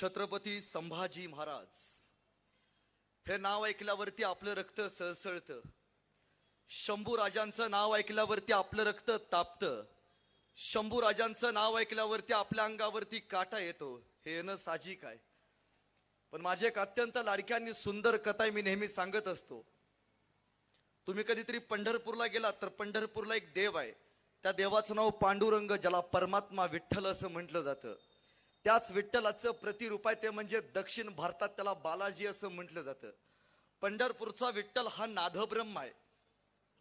छत्रपती संभाजी महाराज हे नाव ऐकल्यावरती आपलं रक्त सळसळतं. शंभू राजांचं नाव ऐकल्यावरती आपलं रक्त तापतं. शंभू राजांचं नाव ऐकल्यावरती आपल्या अंगावरती काटा येतो. हे येणं साहजिक आहे. पण माझे एक अत्यंत लाडक्यांनी सुंदर कथा मी नेहमी सांगत असतो. तुम्ही कधीतरी पंढरपूरला गेलात तर पंढरपूरला एक देव आहे. त्या देवाचं नाव पांडुरंग, ज्याला परमात्मा विठ्ठल असं म्हटलं जातं. त्याच विठ्ठलाचं प्रतिरूप आहे ते म्हणजे दक्षिण भारतात त्याला बालाजी असं म्हटलं जातं. पंढरपूरचा विठ्ठल हा नादब्रह्म आहे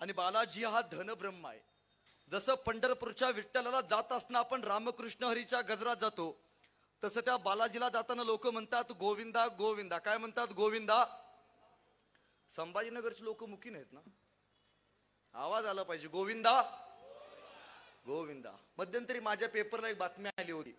आणि बालाजी हा धनब्रह्म आहे. जसं पंढरपूरच्या विठ्ठलाला जात असताना आपण रामकृष्ण हरीच्या गजरात जातो, तसं त्या बालाजीला जाताना लोक म्हणतात गोविंदा गोविंदा. काय म्हणतात? गोविंदा. संभाजीनगरचे लोक मुकी नाहीत ना, आवाज आला पाहिजे. गोविंदा गोविंदा. मध्यंतरी माझ्या पेपरला एक बातमी आली होती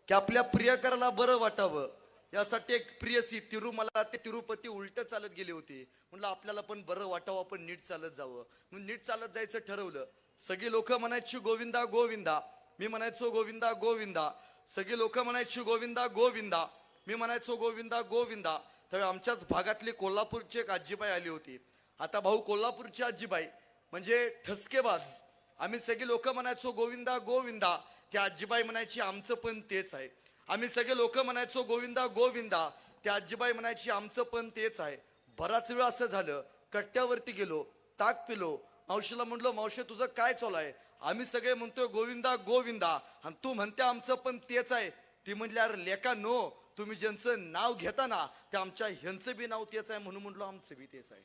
की आपल्या प्रियकराला बरं वाटावं यासाठी एक प्रियसी तिरुमला ते तिरुपती उलट चालत गेली होती. म्हणलं आपल्याला पण बरं वाटावं, आपण नीट चालत जावं. म्हणून नीट चालत जायचं ठरवलं. सगळी लोक म्हणायची गोविंदा गोविंदा, मी म्हणायचो गोविंदा गोविंदा. सगळी लोक म्हणायची गोविंदा गोविंदा, मी म्हणायचो गोविंदा गोविंदा. त्यावेळी आमच्याच भागातली कोल्हापूरची एक आजीबाई आली होती. आता भाऊ, कोल्हापूरची आजीबाई म्हणजे ठसकेबाज. आम्ही सगळी लोक म्हणायचो गोविंदा गोविंदा, त्या आजीबाई म्हणायची आमचं पण तेच आहे. आम्ही सगळे लोक म्हणायचो गोविंदा गोविंदा, त्या आजीबाई म्हणायची आमचं पण तेच आहे. बराच वेळ असं झालं. कट्ट्यावरती गेलो, ताक पिलो. मावशीला म्हणलो, मावशी तुझं काय चालू आहे? आम्ही सगळे म्हणतोय गोविंदा गोविंदा आणि तू म्हणते आमचं पण तेच आहे. ती म्हणली, अरे लेका नो, तुम्ही ज्यांचं नाव घेता ना ते आमच्या ह्यांचं बी नाव तेच आहे. म्हणून म्हणलो आमचं बी तेच आहे.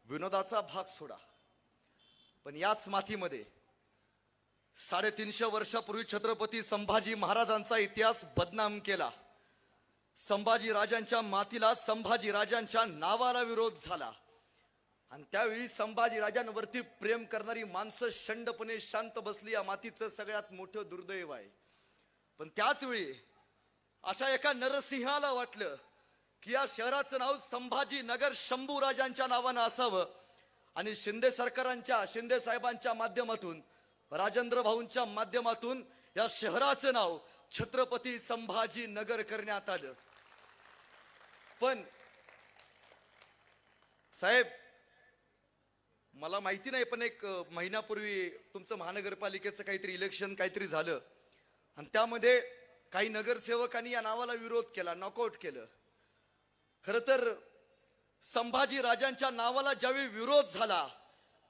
विनोदाचा भाग सोडा, पण याच मातीमध्ये 350 वर्षापूर्वी छत्रपती संभाजी महाराजांचा इतिहास बदनाम केला. संभाजी राजांच्या मातीला, संभाजी राजांच्या नावाला विरोध झाला. आणि त्यावेळी संभाजी राजांवरती प्रेम करणारी माणसं शंडपणे शांत बसली. या मातीचं सगळ्यात मोठं दुर्दैव आहे. पण त्याच वेळी अशा एका नरसिंहाला वाटलं की या शहराचं नाव संभाजी नगर शंभू राजांच्या नावानं असावं. आणि शिंदे सरकारांच्या, शिंदे साहेबांच्या माध्यमातून, राजेंद्र भाऊंच्या माध्यमातून या शहराचं नाव छत्रपती संभाजी नगर करण्यात आलं. पण साहेब, मला माहिती नाही, पण एक महिन्यापूर्वी तुमचं महानगरपालिकेचं काहीतरी इलेक्शन काहीतरी झालं आणि त्यामध्ये काही नगरसेवकांनी या नावाला विरोध केला, नॉकआउट केलं. खरं तर संभाजी राजांच्या नावाला ज्यावेळी विरोध झाला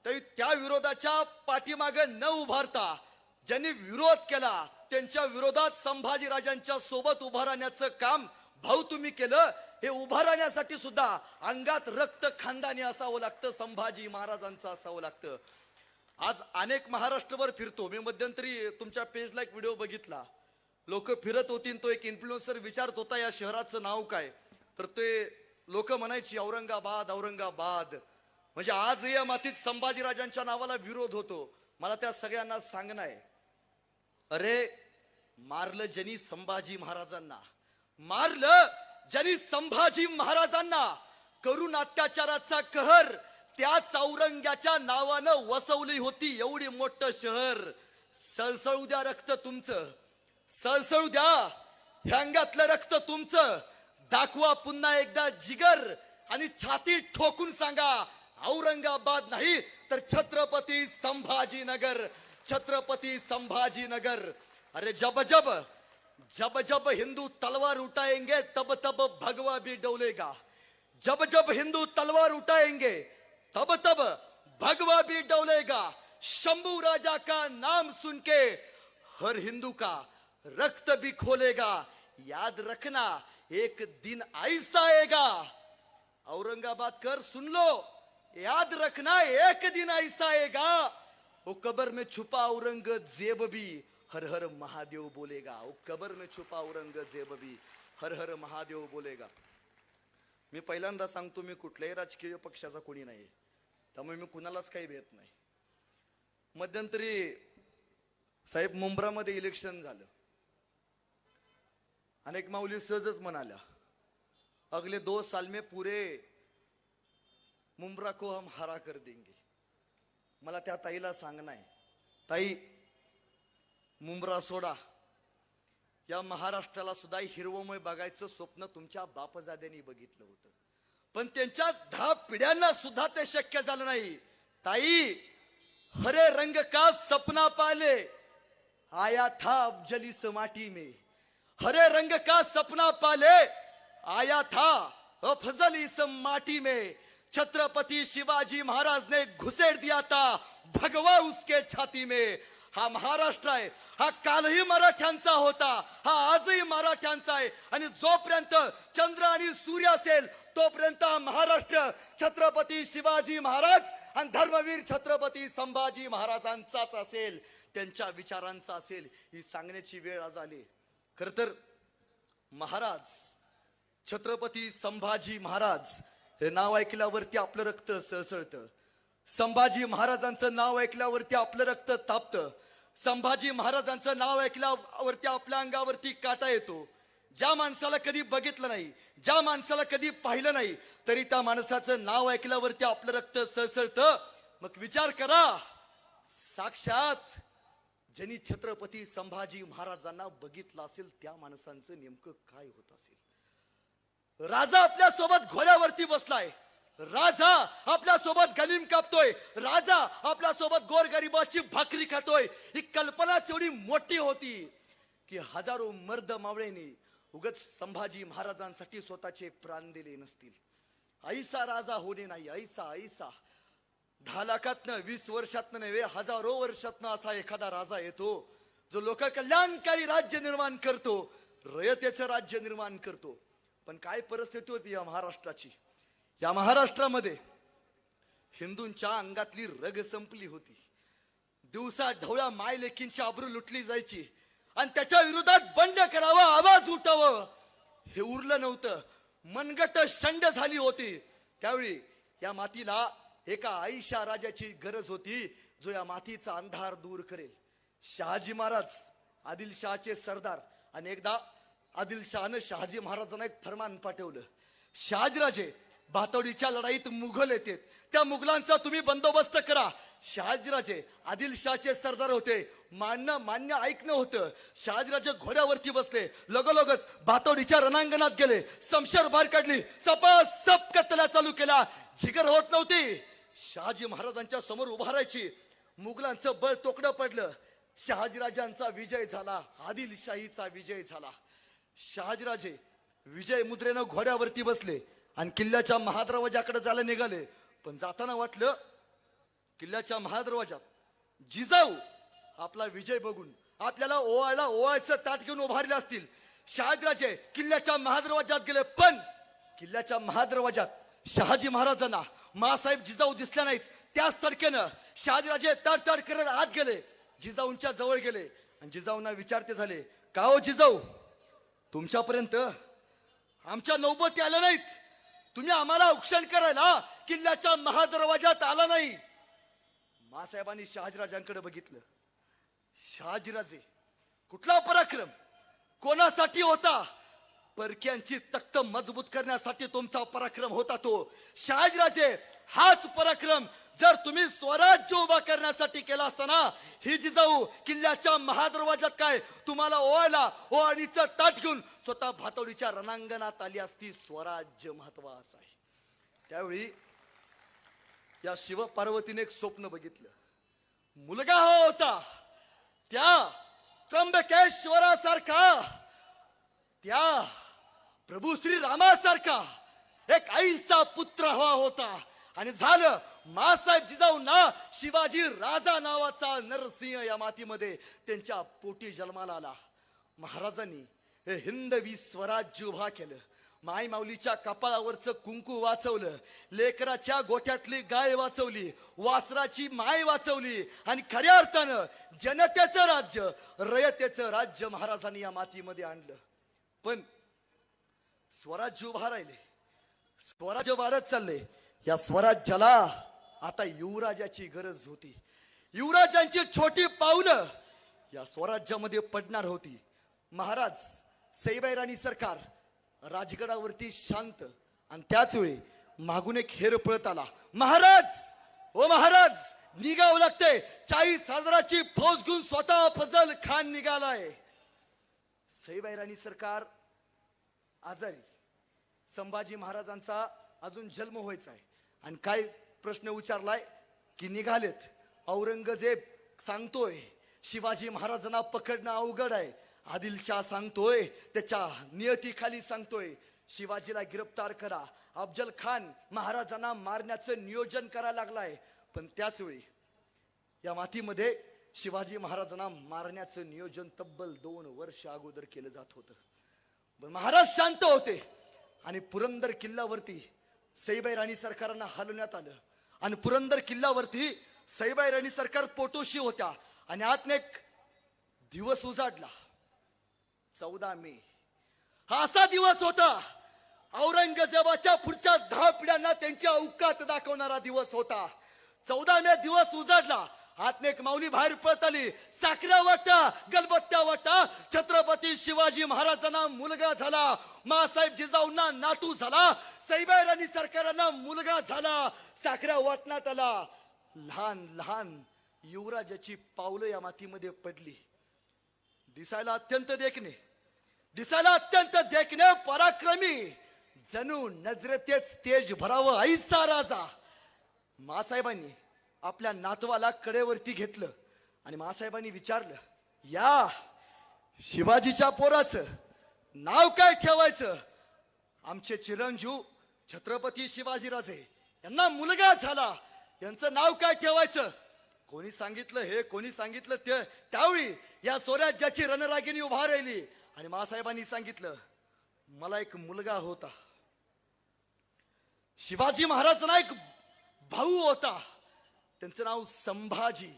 त्यावेळी त्या विरोधाच्या पाठीमागे न उभारता ज्यांनी विरोध केला त्यांच्या विरोधात संभाजी राजांच्या सोबत उभा राहण्याचं काम भाऊ तुम्ही केलं. हे उभा राहण्यासाठी सुद्धा अंगात रक्त खानदानी असावं लागतं, संभाजी महाराजांचं असावं लागतं. आज अनेक महाराष्ट्रभर फिरतो मी. मध्यंतरी तुमच्या पेजला एक व्हिडिओ बघितला. लोक फिरत होती, तो एक इन्फ्लुएन्सर विचारत होता या शहराचं नाव काय, तर ते लोक म्हणायची औरंगाबाद औरंगाबाद. म्हणजे आज या मातीत संभाजी राजांच्या नावाला विरोध होतो. मला त्या सगळ्यांना सांगणं आहे, अरे मारलं ज्यांनी संभाजी महाराजांना, मारलं ज्यांनी संभाजी महाराजांना, करून अत्याचाराचा कहर त्याच औरंग्याच्या नावानं वसवली होती एवढी मोठं शहर. सळसळू द्या रक्त तुमचं, सळसळू द्या ह्या अंगातलं रक्त तुमचं. दाखवा पुन्हा एकदा जिगर आणि छाती ठोकून सांगा, औरंगाबाद नाही तर छत्रपती संभाजीनगर, छत्रपती संभाजीनगर. अरे जब जब जब जब हिंदू तलवार उठाएंगे तब तब भगवा भी डोलेगा. जब जब हिंदू तलवार उठाएंगे तब तब भगवा भी डोलेगा. शंभू राजा का नाम सुन के हर हिंदू का रक्त भी खोलेगा. याद रखना एक दिन ऐसा आएगा. औरंगाबाद कर सुन लो, याद रखना एक दिन ऐसा आएगा. वो कब्र में छुपा औरंगजेब भी हर हर महादेव बोलेगा. वो कब्र में छुपा औरंगजेब भी हर हर महादेव बोलेगा. मी पहिल्यांदा सांगतो, मी कुठल्याही राजकीय पक्षाचा कोणी नाही, त्यामुळे मी कुणालाच काही भेट नाही. मध्यंतरी साहेब मुंब्रामध्ये इलेक्शन झालं. अनेक माऊली सहजच म्हणाल्या, अगले 2 साल में पूरे मुंब्रा को हम हरा कर देंगे. मला त्या ताईला सांगणं आहे, ताई मुंब्रा सोडा, या महाराष्ट्राला सुद्धा हिरवमय बघायचं स्वप्न तुमच्या बापजाद्यांनी बघितलं होतं, पण त्यांच्या 10 पिढ्यांना सुद्धा ते शक्य झालं नाही. ताई, हरे रंग का सपना पाले आया था अफजली से माटी में, हरे रंग का सपना पाले आया था अफजली से माटी में, छत्रपति शिवाजी महाराज ने घुसेड़ दिया था भगवा उसके छाती में. हा महाराष्ट्र आहे, हा कालही मराठ्यांचा होता, हा आजही मराठ्यांचा आहे. आणि जोपर्यंत चंद्र आणि सूर्य असेल तोपर्यंत हा महाराष्ट्र छत्रपती शिवाजी महाराज आणि धर्मवीर छत्रपती संभाजी महाराजांचाच असेल, त्यांच्या विचारांचा असेल. ही सांगण्याची वेळ आज आली. खर तर महाराज छत्रपती संभाजी महाराज हे नाव ऐकल्यावरती आपलं रक्त सळसळतं. संभाजी महाराजांचं नाव ऐकल्यावरती आपलं रक्त तापतं. संभाजी महाराजांचं नाव ऐकल्यावरती आपल्या अंगावरती काटा येतो. ज्या माणसाला कधी बघितलं नाही, ज्या माणसाला कधी पाहिलं नाही, तरी त्या माणसाचं नाव ऐकल्यावरती आपलं रक्त सळसळतं. मग विचार करा, साक्षात ज्यांनी छत्रपती संभाजी महाराजांना बघितलं असेल त्या माणसांचं नेमकं काय होत असेल. राजा आपल्या सोबत घोड्यावरती बसलाय, राजा आपल्या सोबत गलीम कापतोय, राजा आपल्या सोबत गोरगरिबाची भाकरी खातोय. ही कल्पना एवढी मोठी होती की हजारो मर्द मावळ्यांनी उगाच संभाजी महाराजांसाठी स्वतःचे प्राण दिले नसतील. ऐसा राजा होणे नाही, ऐसा ऐसा 10 लाखातनं 20 वर्षातनं नव्हे, हजारो वर्षातनं असा एखादा राजा येतो जो लोक कल्याणकारी राज्य निर्माण करतो, रयतेचं राज्य निर्माण करतो. पण काय परिस्थिती होती या महाराष्ट्राची. या महाराष्ट्रामध्ये हिंदूंच्या अंगातली रग संपली होती. दिवसा ढवळ्या माय लेकींची आबरू लुटली जायची आणि त्याच्या विरोधात बंड करावा, आवाज उठावं हे उरलं नव्हतं. मनगट शंड झाली होती. त्यावेळी या मातीला एका आईशा राजाची गरज होती जो या मातीचा अंधार दूर करेल. शहाजी महाराज आदिलशहाचे सरदार, आणि एकदा आदिलशहानं शहाजी महाराजांना एक फरमान पाठवलं. शहाजीराजे भातवडीच्या लढाईत मुघल येतात, त्या मुघलांचा तुम्ही बंदोबस्त करा. शहाजीराजे आदिलशहाचे सरदार होते, मान्य ऐकणं होतं. शहाजीराजे घोड्यावरती बसले, लगोलगच भातवडीच्या रणांगणात गेले, समशेर बाहेर काढली, सपासप कत्तला चालू केला. जिगर होत नव्हती शहाजी महाराजांच्या समोर उभा राहायची. मुघलांचं बळ तोकडं पडलं. शहाजीराजांचा विजय झाला, आदिलशाहीचा विजय झाला. शहाजीराजे विजय मुद्रेनं घोड्यावरती बसले आणि किल्ल्याच्या महादरवाजाकडे जायला निघाले. पण जाताना वाटलं किल्ल्याच्या महादरवाजात जिजाऊ आपला विजय बघून आपल्याला ओवाळचं ताट घेऊन उभारले असतील. शहाजीराजे किल्ल्याच्या महादरवाजात गेले, पण किल्ल्याच्या महादरवाजात शहाजी महाराजांना मासाहेब जिजाऊ दिसल्या नाहीत. त्याच तडकेनं शहाजीराजे तडतड करत आत गेले, जिजाऊंच्या जवळ गेले आणि जिजाऊंना विचारते झाले, का हो जिजाऊ, तुमच्यापर्यंत आमच्या नौबती आल्या नाहीत, तुम्ही आम्हाला औक्षण करायला किल्ल्याच्या महादरवाजात आला नाही. मासाहेबांनी शहाजीराजांकडे बघितलं. शहाजीराजे कुठला पराक्रम कोणासाठी होता? परक्यांची तख्त मजबूत करण्यासाठी तुमचा पराक्रम होता तो. शहाजीराजे हाच पराक्रम जर तुम्ही स्वराज्य उभा करण्यासाठी केला असताना, ही जिजाऊ किल्ल्याच्या महादरवाजात काय तुम्हाला ओवाळणीचं ताट घेऊन स्वतः भातवडीच्या रणांगणात आली असती. स्वराज्य महत्वाचं आहे. त्यावेळी या शिवपार्वतीने एक स्वप्न बघितलं. मुलगा होता त्या त्र्यंबकेश्वरासारखा, त्या प्रभू श्री रामासारखा एक आईचा पुत्र हवा होता. आणि झालं. मासाहेब जिजाऊंना शिवाजी राजा नावाचा नरसिंह या मातीमध्ये त्यांच्या पोटी जन्माला आला. महाराजांनी हे हिंदवी स्वराज्य उभा केलं. माय माऊलीच्या कपाळावरचं कुंकू वाचवलं, लेकराच्या गोठ्यातली गाय वाचवली, वासराची माय वाचवली आणि खऱ्या अर्थानं जनतेचं राज्य, रयतेचं राज्य महाराजांनी या मातीमध्ये आणलं. पण स्वराज्य उभा राहिले, स्वराज्य वाढत चालले. या स्वराज्याला आता युवराजाची गरज होती. युवराजांची छोटी पावलं या स्वराज्यामध्ये पडणार होती. महाराज सईबाई राणी सरकार राजगडावरती शांत, आणि त्याच वेळी मागून एक हेर पळत आला. महाराज, ओ महाराज, निघावं लागतंय. 40,000ची फौज घेऊन स्वतः फजल खान निघालाय. सईबाई राणी सरकार आजारी, संभाजी महाराजांचा अजून जन्म व्हायचा आहे आणि काय प्रश्न विचारलाय की निघालेत. औरंगजेब सांगतोय शिवाजी महाराजांना पकडणं अवघड आहे. आदिलशाह सांगतोय त्याच्या नियतीखाली सांगतोय शिवाजीला गिरफ्तार करा. अफजल खान महाराजांना मारण्याचं नियोजन करायला लागलाय. पण त्याच वेळी या मातीमध्ये शिवाजी महाराजांना मारण्याचं नियोजन तब्बल 2 वर्ष अगोदर केलं जात होतं. पण महाराज शांत होते आणि पुरंदर किल्ल्यावरती सईबाई राणी सरकारांना हलवण्यात आलं आणि पुरंदर किल्ल्यावरती सईबाई राणी सरकार पोटोशी होत्या आणि आतने एक दिवस उजाडला. 14 मे हा असा दिवस होता औरंगजेबाच्या पुढच्या 10 पिढ्यांना त्यांच्या औकात दाखवणारा दिवस होता. 14 मे दिवस उजाडला. आतने एक माऊली बाहेर पळत आली. साखऱ्या वाटा गलबत्त्या वाटा. छत्रपती शिवाजी महाराजांना मुलगा झाला. मासाहेब जिजाऊंना नातू झाला. सईबाई राणी सरकारांना मुलगा झाला. साखऱ्या वाटण्यात आला. लहान लहान युवराजाची पावलं या मातीमध्ये पडली. दिसायला अत्यंत देखणे, दिसायला अत्यंत देखणे, पराक्रमी, जणू नजरेतेच तेज भरावं ऐसा राजा. मासाहेबांनी आपल्या नातवाला कडेवरती घेतलं आणि मासाहेबांनी विचारलं, या शिवाजीच्या पोराचं नाव काय ठेवायचं? आमचे चिरंजीव छत्रपती शिवाजीराजे यांना मुलगा झाला, यांचं नाव काय ठेवायचं? कोणी सांगितलं हे, कोणी सांगितलं ते. त्यावेळी या स्वराज्याची रणरागिणी उभा राहिली आणि मासाहेबांनी सांगितलं, मला एक मुलगा होता. शिवाजी महाराजांना एक भाऊ होता, त्यांचं नाव संभाजी.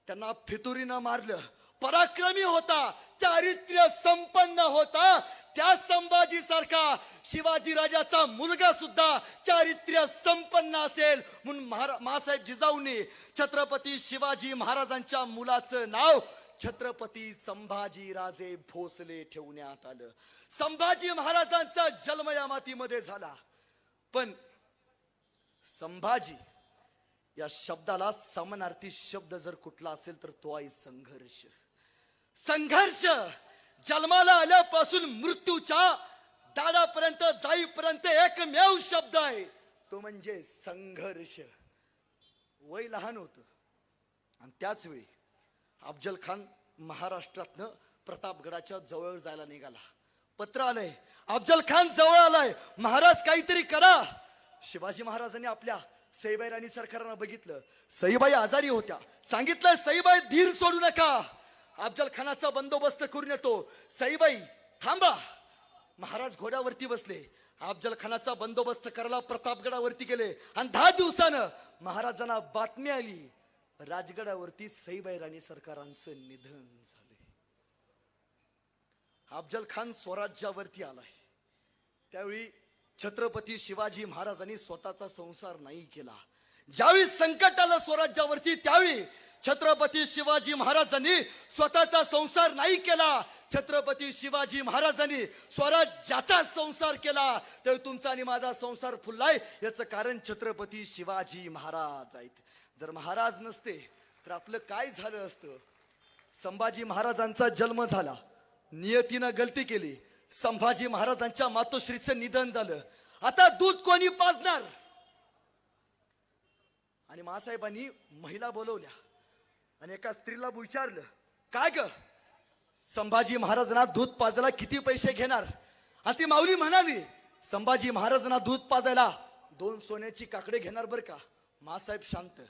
त्यांना फितुरीनं मारलं. पराक्रमी होता, चारित्र्य संपन्न होता. त्या संभाजी सारखा शिवाजी राजाचा मुलगा सुद्धा चारित्र्य संपन्न असेल म्हणून मासाहेब जिजाऊंनी छत्रपती शिवाजी महाराजांच्या मुलाचं नाव छत्रपती संभाजी राजे भोसले ठेवण्यात आलं. संभाजी महाराजांचा जन्म या मातीमध्ये झाला. पण संभाजी या शब्दाला समानार्थी शब्द जर कुठला असेल तर तो आहे संघर्ष. संघर्ष जन्माला आल्यापासून मृत्यूच्या दाडापर्यंत जाईपर्यंत एकमेव शब्द आहे, तो म्हणजे संघर्ष. वय लहान होत आणि त्याच वेळी अफजल खान महाराष्ट्रातनं प्रतापगडाच्या जवळ जायला निघाला. पत्र आलंय, अफजल खान जवळ आलाय, महाराज काहीतरी करा. शिवाजी महाराजांनी आपल्या सईबाई राणी सरकारांना बघितलं. सईबाई आजारी होत्या. सांगितलं, सईबाई धीर सोडू नका, अफजल खानाचा बंदोबस्त करून येतो. सईबाई थांबा. महाराज घोड्यावरती बसले. अफजल खानाचा बंदोबस्त करायला प्रतापगडावरती गेले आणि 10 दिवसानं महाराजांना बातमी आली, राजगडावरती सईबाई राणी सरकारांचं निधन झाले. अफजल खान स्वराज्यावरती आलाय. त्यावेळी छत्रपती शिवाजी महाराजांनी स्वतःचा संसार नाही केला. ज्यावेळी संकट आलं स्वराज्यावरती त्यावेळी छत्रपती शिवाजी महाराजांनी स्वतःचा संसार नाही केला. छत्रपती शिवाजी महाराजांनी स्वराज्याचा संसार केला. तर तुमचा आणि माझा संसार फुललाय याचं कारण छत्रपती शिवाजी महाराज आहेत. जर महाराज नसते तर आपलं काय झालं असतं? संभाजी महाराजांचा जन्म झाला, नियतीनं गलती केली, संभाजी महाराजांच्या मातोश्रीचं निधन झालं. आता दूध कोणी पाजणार? आणि मासाहेबांनी महिला बोलवल्या आणि एका स्त्रीला विचारलं, काय ग संभाजी महाराजांना दूध पाजायला किती पैसे घेणार? आणि ती माऊली म्हणाली, संभाजी महाराजांना दूध पाजायला 2 सोन्याची काकडे घेणार बर का. मासाहेब शांत.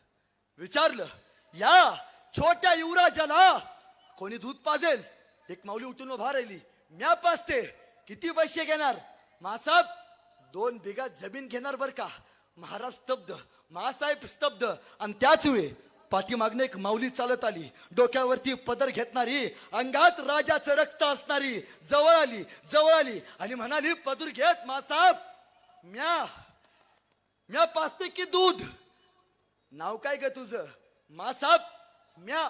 विचारलं, या छोट्या युवराजाला कोणी दूध पाजेल? एक माऊली उठून उभा राहिली, म्या पाजते, किती पैसे घेणार? मासाहेब 2 बिघा जमीन घेणार बर का. महाराज स्तब्ध, मासाहेब स्तब्ध. आणि त्याच वेळी पाठीमागने एक माऊली चालत आली, डोक्यावरती पदर घेतणारी, अंगात राजाचं रक्त असणारी, जवळ आली आणि म्हणाली, पदर घेत मासाहेब, म्या पाजते की दूध? नाव काय ग तुझं? मासाहेब म्या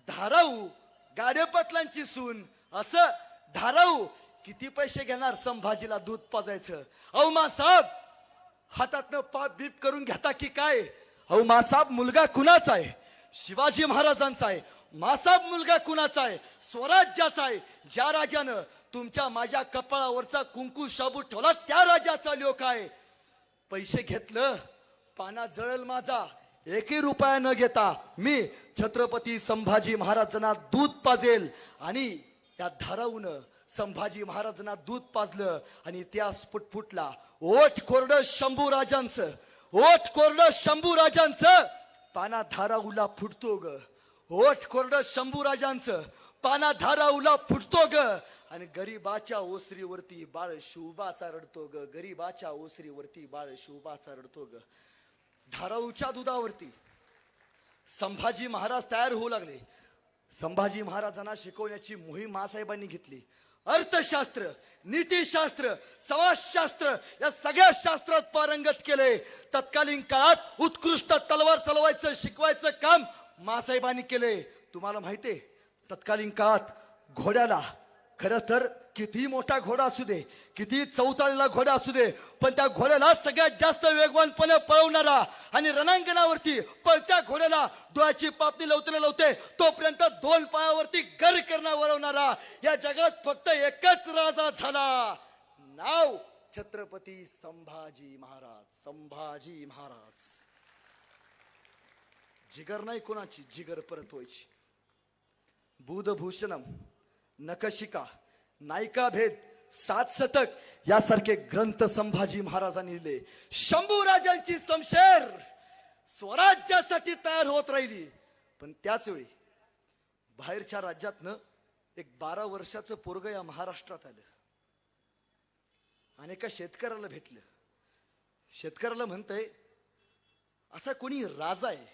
धाराऊ, गाडे पाटलांची सून. असं धाराऊ, किती पैसे घेणार संभाजीला दूध पाजायचं? अहो मासाहेब हातातनं पाप बीप करून घेता की काय? अहो मासाहेब मुलगा कुणाचा आहे? शिवाजी महाराजांचा आहे. मासाब मुलगा कुणाचा आहे? स्वराज्याचा आहे. ज्या राजानं तुमच्या माझ्या कपाळावरचा कुंकू शाबू ठेवला त्या राजाचा लोक आहे. पैसे घेतलं पाना जळल माझा, एकही रुपया न घेता मी छत्रपती संभाजी महाराजांना दूध पाजेल. आणि त्या धारावून संभाजी महाराजांना दूध पाजलं आणि इतिहास फुटफुटला. ओठ कोरड शंभू राजांचं, ओठ कोरड शंभू राजांचं पाना धाराऊला फुटतो ग. ओठ कोरड शंभू राजांचं पाना धाराऊला फुटतो ग. आणि गरीबाच्या ओसरीवरती बाळ शिवबाचा रडतो ग. गरीबाच्या ओसरीवरती बाळ शिवबाचा रडतो ग. धाराऊच्या दुधावरती संभाजी महाराज तयार होऊ लागले. संभाजी महाराजांना शिकवण्याची मोहीम मासाहेबांनी घेतली. अर्थशास्त्र, नीतिशास्त्र, समाजशास्त्र या सगळ्या शास्त्रात पारंगत केले. तत्कालीन काळात उत्कृष्ट तलवार चालवायचं शिकवायचं काम मासाहेबांनी केले. तुम्हाला माहितीये तत्कालीन काळात घोड्याला खरं तर किती मोठा घोडा असू दे, किती चौताळलेला घोडा असू दे, पण त्या घोड्याला सगळ्यात जास्त वेगवानपणे पळवणारा आणि रणांगणावरती पळत्या घोड्याला डोळ्याची पापणी लवते तोपर्यंत दोन पायावरती गर करणा वळवणारा या जगात फक्त एकच राजा झाला. नाव छत्रपती संभाजी महाराज. संभाजी महाराज. जिगर नाही कोणाची, जिगर परत व्हायची. बुधभूषणम, नखशिका, नायिका भेद, सात शतक यासारखे ग्रंथ संभाजी महाराजांनी लिहिले. शंभू राजांची शमशेर स्वराज्यासाठी तयार होत राहिली. पण त्याच वेळी बाहेरच्या राज्यातनं एक 12 वर्षाचं पोरग या महाराष्ट्रात आलं आणि एका शेतकऱ्याला भेटलं. शेतकऱ्याला म्हणतंय असा कोणी राजा आहे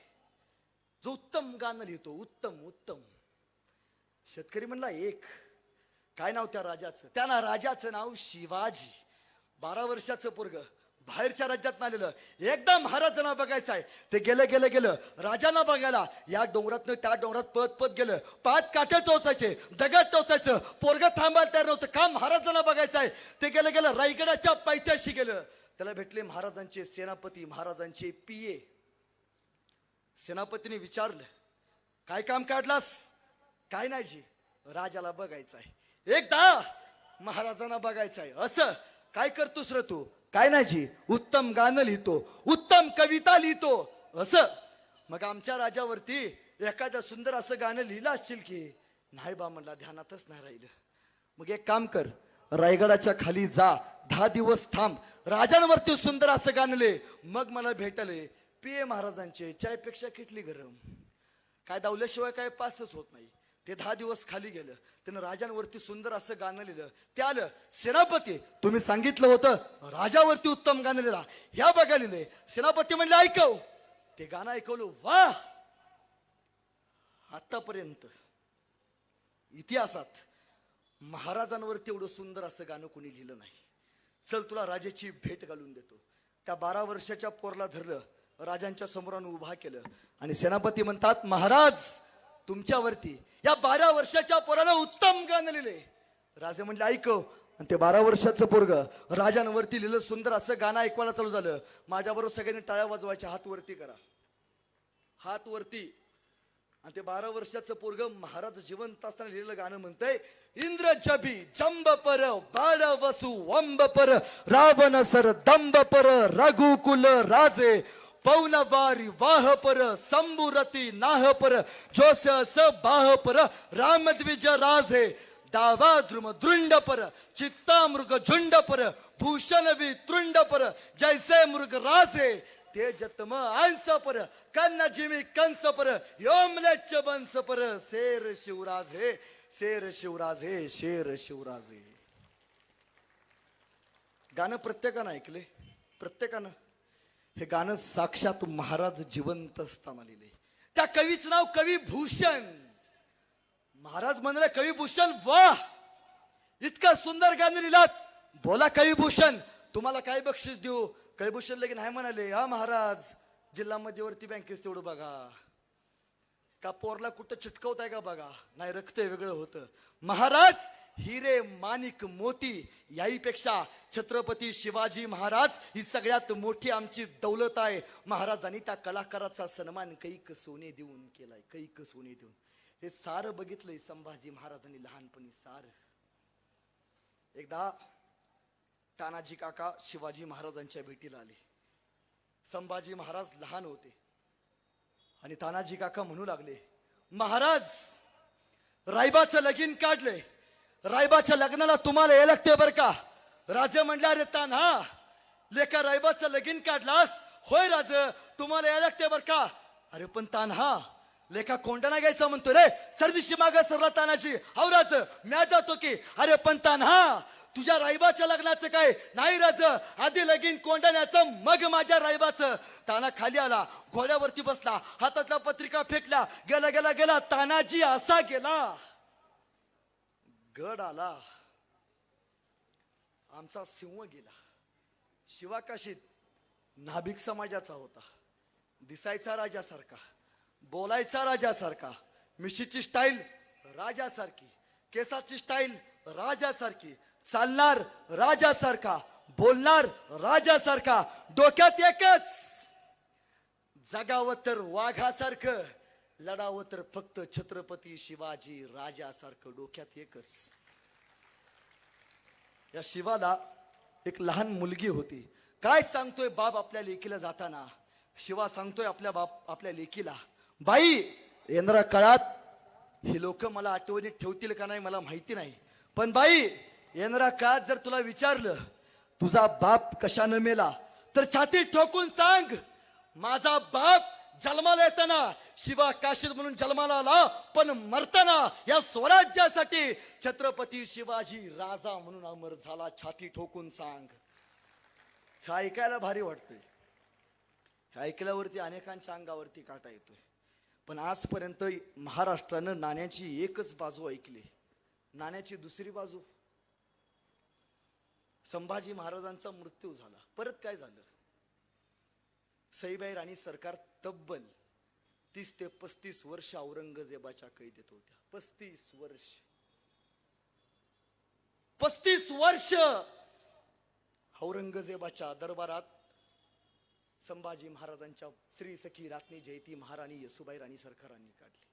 जो उत्तम गाणं लिहितो, उत्तम उत्तम. शेतकरी म्हणला एक. काय नाव त्या राजाचं? त्या राजाचं नाव शिवाजी. 12 वर्षाचं पोरग बाहेरच्या राज्यात आलेलं. एकदा महाराजांना बघायचं आहे. ते गेलं राजांना बघायला या डोंगरातनं त्या डोंगरात पळत गेलं. पाच काठे टोचायचे, दगड टोचायचं, पोरग थांबायला तयार नव्हतं. का महाराजांना बघायचं आहे. ते गेलं रायगडाच्या पायथ्याशी गेलं. त्याला भेटले महाराजांचे सेनापती, महाराजांचे पिये. सेनापतीने विचारलं काय काम काढलास? काय नाही जी, राजाला बघायचं आहे. एकदा महाराजांना बघायचं आहे. असं काय करतोस रे तू? काय नाही जी, उत्तम गाणं लिहितो, उत्तम कविता लिहितो. असं मग आमच्या राजावरती एखादं सुंदर असं गाणं लिहिलं असशील की? नाही बा म्हणला, ध्यानातच नाही राहिलं. मग एक काम कर, रायगडाच्या खाली जा, 10 दिवस थांब, राजांवरती सुंदर असं गाणं लिह, मग मला भेटले. पिये महाराजांचे चायपेक्षा किटली गरम. काय दावल्याशिवाय काय पासच होत नाही. ते 10 दिवस खाली गेलं. त्यानं राजांवरती सुंदर असं गाणं लिहिलं. ते आलं सेनापती, तुम्ही सांगितलं होतं राजावरती उत्तम गाणं लिहिला, ह्या बघा लिहिले. सेनापती म्हणले ऐकव. ते गाणं ऐकवलं. वाह, आतापर्यंत इतिहासात महाराजांवरती एवढं सुंदर असं गाणं कोणी लिहिलं नाही. चल तुला राजाची भेट घालून देतो. त्या 12 वर्षाच्या पोरला धरलं, राजांच्या समोरानं उभा केलं आणि सेनापती म्हणतात महाराज तुमच्यावरती या 12 वर्षाच्या पोराला उत्तम गाणं लिहिले. राजे म्हणले ऐकव. आणि ते 12 वर्षाचं पोरग राजांवरती लिहिलं सुंदर असं गाणं ऐकवायला चालू झालं. माझ्याबरोबर सगळ्यांनी टाळ्या वाजवायच्या. हात वरती करा, हात वरती. आणि ते 12 वर्षाचं पोरग महाराज जिवंत असताना लिहिलेलं गाणं म्हणतंय. इंद्र जबी जंब पर बाळ वसु वंब पर रावण सर दंब पर रघुकुल राजे पौनवारी वाह पर संबुरती नाह पर जोस बाह पर रामद्विज राजे दावा द्रुम दृंड पर चित्ता मृग झुंड पर भूषण वि तृंड पर जैसे मृग राजे तेजतम अंस पर कन्न जिमी कंस पर योमलेच बंस पर शेर शिवराजे शेर शिवराजे शेर शिवराजे. गाणं प्रत्येकानं ऐकले, प्रत्येकानं. हे गाणं साक्षात महाराज जिवंत असताना लिहिले. त्या कवीचं नाव कवी भूषण. महाराज म्हणाले कवी भूषण, वाह इतकं सुंदर गाणं लिहिलात, बोला कवी भूषण तुम्हाला काय बक्षीस देऊ? कवी भूषण लगेच नाही म्हणाले, हा महाराज जिल्हा मध्यवर्ती बँकेत तेवढं बघा. का पोरला कुठं चिटकवताय का बघा, नाही रक्त वेगळं होतं. महाराज हिरे माणिक मोती याहीपेक्षा छत्रपती शिवाजी महाराज ही सगळ्यात मोठी आमची दौलत आहे. महाराजांनी त्या कलाकाराचा सन्मान कैक सोने देऊन केलाय, कैक सोने देऊन. हे सार बघितलंय संभाजी महाराजांनी लहानपणी सार. एकदा तानाजी काका शिवाजी महाराजांच्या भेटीला आले. संभाजी महाराज लहान होते आणि तानाजी काका म्हणू लागले, महाराज रायबाचं लगीन काढलंय, रायबाच्या लग्नाला तुम्हाला यायला लागते बर का. राजे म्हणले, अरे तान्हा लेका रायबाचं लगीन काढलास होय राजे, तुम्हाला यायला लागते बर का. अरे पण तान्हा लेका कोंडाणा घ्यायचा म्हणतो रे. सर्दिशी माग सरला तानाजी, हाव राज म्या जातो की. अरे पण तान्हा तुझ्या रायबाच्या लग्नाचं काय. नाही राज, आधी लगीन कोंडाण्याचं मग माझ्या रायबाचं. ताना खाली आला, घोड्यावरती बसला, हातातल्या पत्रिका फेकल्या, गेला गेला गेला. तानाजी असा गेला, गड आला, आमचा सिंह गेला. शिवाकाशीत नाभिक समाजाचा होता, दिसायचा राजासारखा, बोलायचा राजासारखा, मिशीची स्टाईल राजासारखी, केसाची स्टाईल राजासारखी, चालणार राजासारखा, बोलणार राजासारखा, डोक्यात एकच, जगावं तर वाघासारखं, लढावं तर फक्त छत्रपती शिवाजी राजासारखं, डोक्यात एकच. या शिवाला एक लहान मुलगी होती. काय सांगतोय बाप आपल्या लेकीला जाताना. शिवा सांगतोय आपल्या लेकीला, बाई येणाऱ्या काळात ही लोक मला आठवणीत ठेवतील का नाही मला माहिती नाही, पण बाई येणाऱ्या काळात जर तुला विचारलं तुझा बाप कशानं मेला तर छाती ठोकून सांग, माझा बाप जन्माला येताना शिवा काशीद म्हणून जन्माला आला, पण मरताना या स्वराज्यासाठी छत्रपती शिवाजी राजा म्हणून अमर झाला. छाती ठोकून सांग. हे ऐकायला भारी वाटतंय, हे ऐकल्यावरती अनेकांच्या अंगावरती काटा येतोय. पण आजपर्यंत महाराष्ट्रानं नाण्याची एकच बाजू ऐकली, नाण्याची दुसरी बाजू. संभाजी महाराजांचा मृत्यू झाला, परत काय झालं. सईबाई राणी सरकार तब्बल 30 ते 35 वर्ष औरंगजेबाच्या कैदेत होत्या. 35 वर्ष औरंगजेबाच्या दरबारात संभाजी महाराजांच्या श्री सखी रात्री जयती महाराणी येसुबाई राणी सरकारांनी काढली.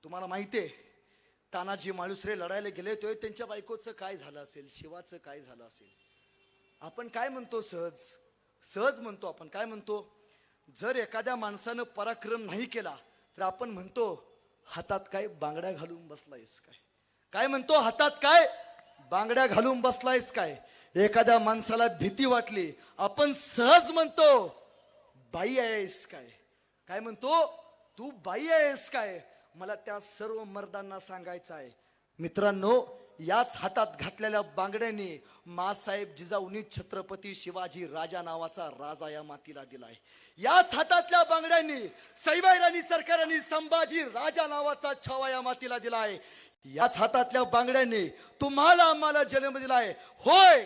तुम्हाला माहितीये तानाजी माळुसरे लढायला गेले तेव्हा त्यांच्या बायकोचं काय झालं असेल, शिवाचं काय झालं असेल. आपण काय म्हणतो, सहज म्हणतो. आपण काय म्हणतो, जर एखाद्या माणसानं पराक्रम नाही केला तर आपण म्हणतो हातात काय बांगड्या घालून बसलायस काय. काय म्हणतो, हातात काय बांगड्या घालून बसलायस काय. एखाद्या माणसाला भीती वाटली आपण सहज म्हणतो बाई आहेस काय. काय म्हणतो, तू बाई आहेस काय. मला त्या सर्व मर्दांना सांगायचं आहे मित्रांनो, याच हातात घातलेल्या बांगड्यांनी मासाहेब जिजाऊंनी छत्रपती शिवाजी राजा नावाचा राजा या मातीला दिलाय. याच हातातल्या बांगड्यांनी सईबाई राणी सरकारांनी संभाजी राजा नावाचा छावा या मातीला दिलाय. याच हातातल्या बांगड्यांनी तुम्हाला आम्हाला जन्म दिलाय. होय,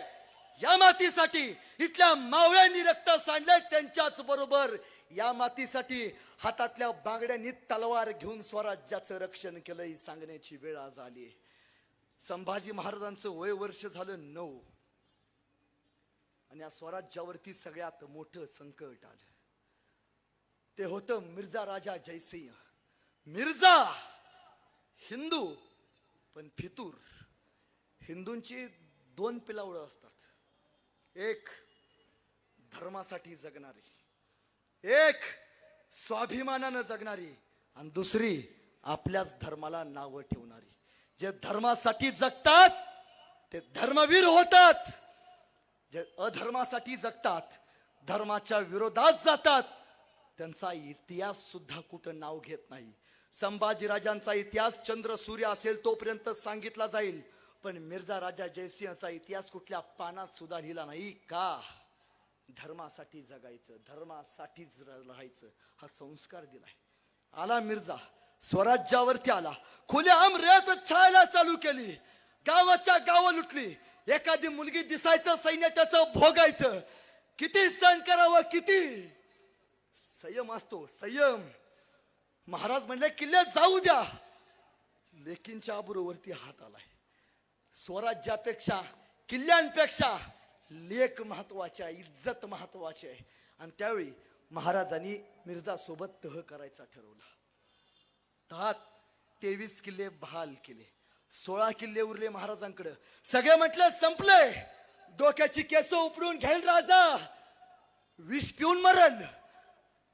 या मातीसाठी इथल्या मावळ्यांनी रक्त सांडलंय, त्यांच्याच बरोबर या मातीसाठी हातातल्या बांगड्यांनी तलवार घेऊन स्वराज्याचं रक्षण केलंय सांगण्याची वेळ आज आली. संभाजी महाराजांचं वय वर्ष झालं 9 आणि या स्वराज्यावरती सगळ्यात मोठं संकट आलं. ते होतं मिर्झा राजा जयसिंह. मिर्झा हिंदू पण फितूर. हिंदूंची 2 पिलावळं असतात, एक धर्मासाठी जगणारी, एक स्वाभिमानानं जगणारी आणि दुसरी आपल्याच धर्माला नावं ठेवणारी. जे धर्मासाठी जगतात ते धर्मवीर होतात, जे अधर्मासाठी जगतात, धर्माच्या विरोधात जातात, त्यांचा इतिहास सुद्धा कुठं नाव घेत नाही. संभाजीराजांचा इतिहास चंद्र सूर्य असेल तोपर्यंत सांगितला जाईल, पण मिर्झा राजा जयसिंहचा इतिहास कुठल्या पानात सुद्धा लिहिला नाही. का? धर्मासाठी जगायचं, धर्मासाठीच राहायचं हा संस्कार दिलाय. आला मिर्झा, स्वराज्यावरती आला, खुलेआम रेत छायला चालू केली, गावाच्या गावं लुटली. एखादी मुलगी दिसायचं सैन्य त्याचं भोगायचं. किती सण करावं, किती संयम असतो, संयम. महाराज म्हणले किल्ल्यात जाऊ द्या. लेकींच्या आबरूवरती हात आलाय. स्वराज्यापेक्षा किल्ल्यांपेक्षा लेक महत्वाच्या, इज्जत महत्वाची आहे. आणि त्यावेळी महाराजांनी मिर्झा सोबत तह करायचा ठरवला. तहात 23 किल्ले बहाल केले. 16 किल्ले उरले महाराजांकडे. सगळे म्हटले संपले, डोक्याची केस उपडून घेईल राजा, विष पिऊन मरल.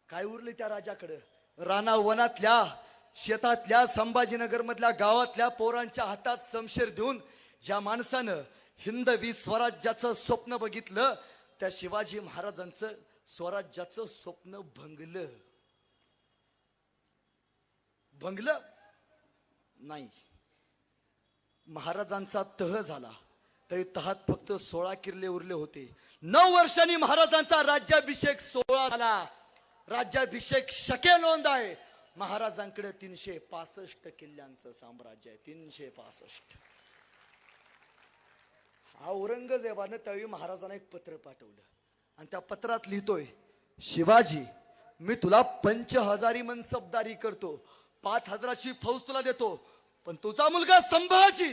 काय उरले त्या राजाकडे? राणा वनातल्या, शेतातल्या, संभाजीनगर मधल्या गावातल्या पोरांच्या हातात शमशेर देऊन ज्या माणसानं हिंदवी स्वराज्याचं स्वप्न बघितलं, त्या शिवाजी महाराजांचं स्वराज्याचं स्वप्न भंगलं. भंगलं नाही. महाराजांचा तह झाला तरी तहात फक्त 16 किल्ले उरले होते. 9 वर्षांनी महाराजांचा राज्याभिषेक सोहळा झाला. राज्याभिषेक शके नोंद आहे. महाराजांकडे 365 किल्ल्यांचं साम्राज्य आहे. 365. औरंगजेबानं त्यावेळी महाराजांना एक पत्र पाठवलं आणि त्या पत्रात लिहितोय, शिवाजी, मी तुला 5000 मनसबदारी करतो, 5000ची फौज तुला देतो, पण तुझा मुलगा संभाजी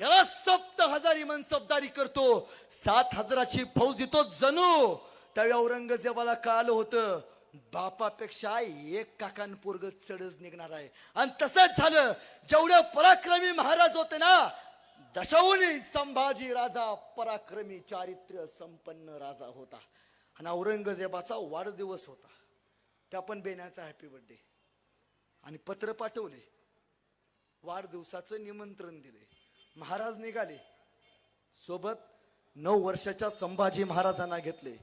याला 7000 मनसबदारी करतो, 7000ची फौज देतो जणू. त्यावेळी औरंगजेबाला कळालं होतं बापापेक्षा एक काकान पोरग चढच निघणार आहे. आणि तसंच झालं. जेवढे पराक्रमी महाराज होते ना, दशाहून संभाजी राजा पराक्रमी चारित्र्य संपन्न राजा होता. आणि औरंगजेबाचा वाढदिवस होता. त्या पण बेण्याचा हॅपी बर्थडे. आणि पत्र पाठवले, वाढदिवसाचं निमंत्रण दिले. महाराज निघाले. सोबत 9 वर्षाच्या संभाजी महाराजांना घेतले.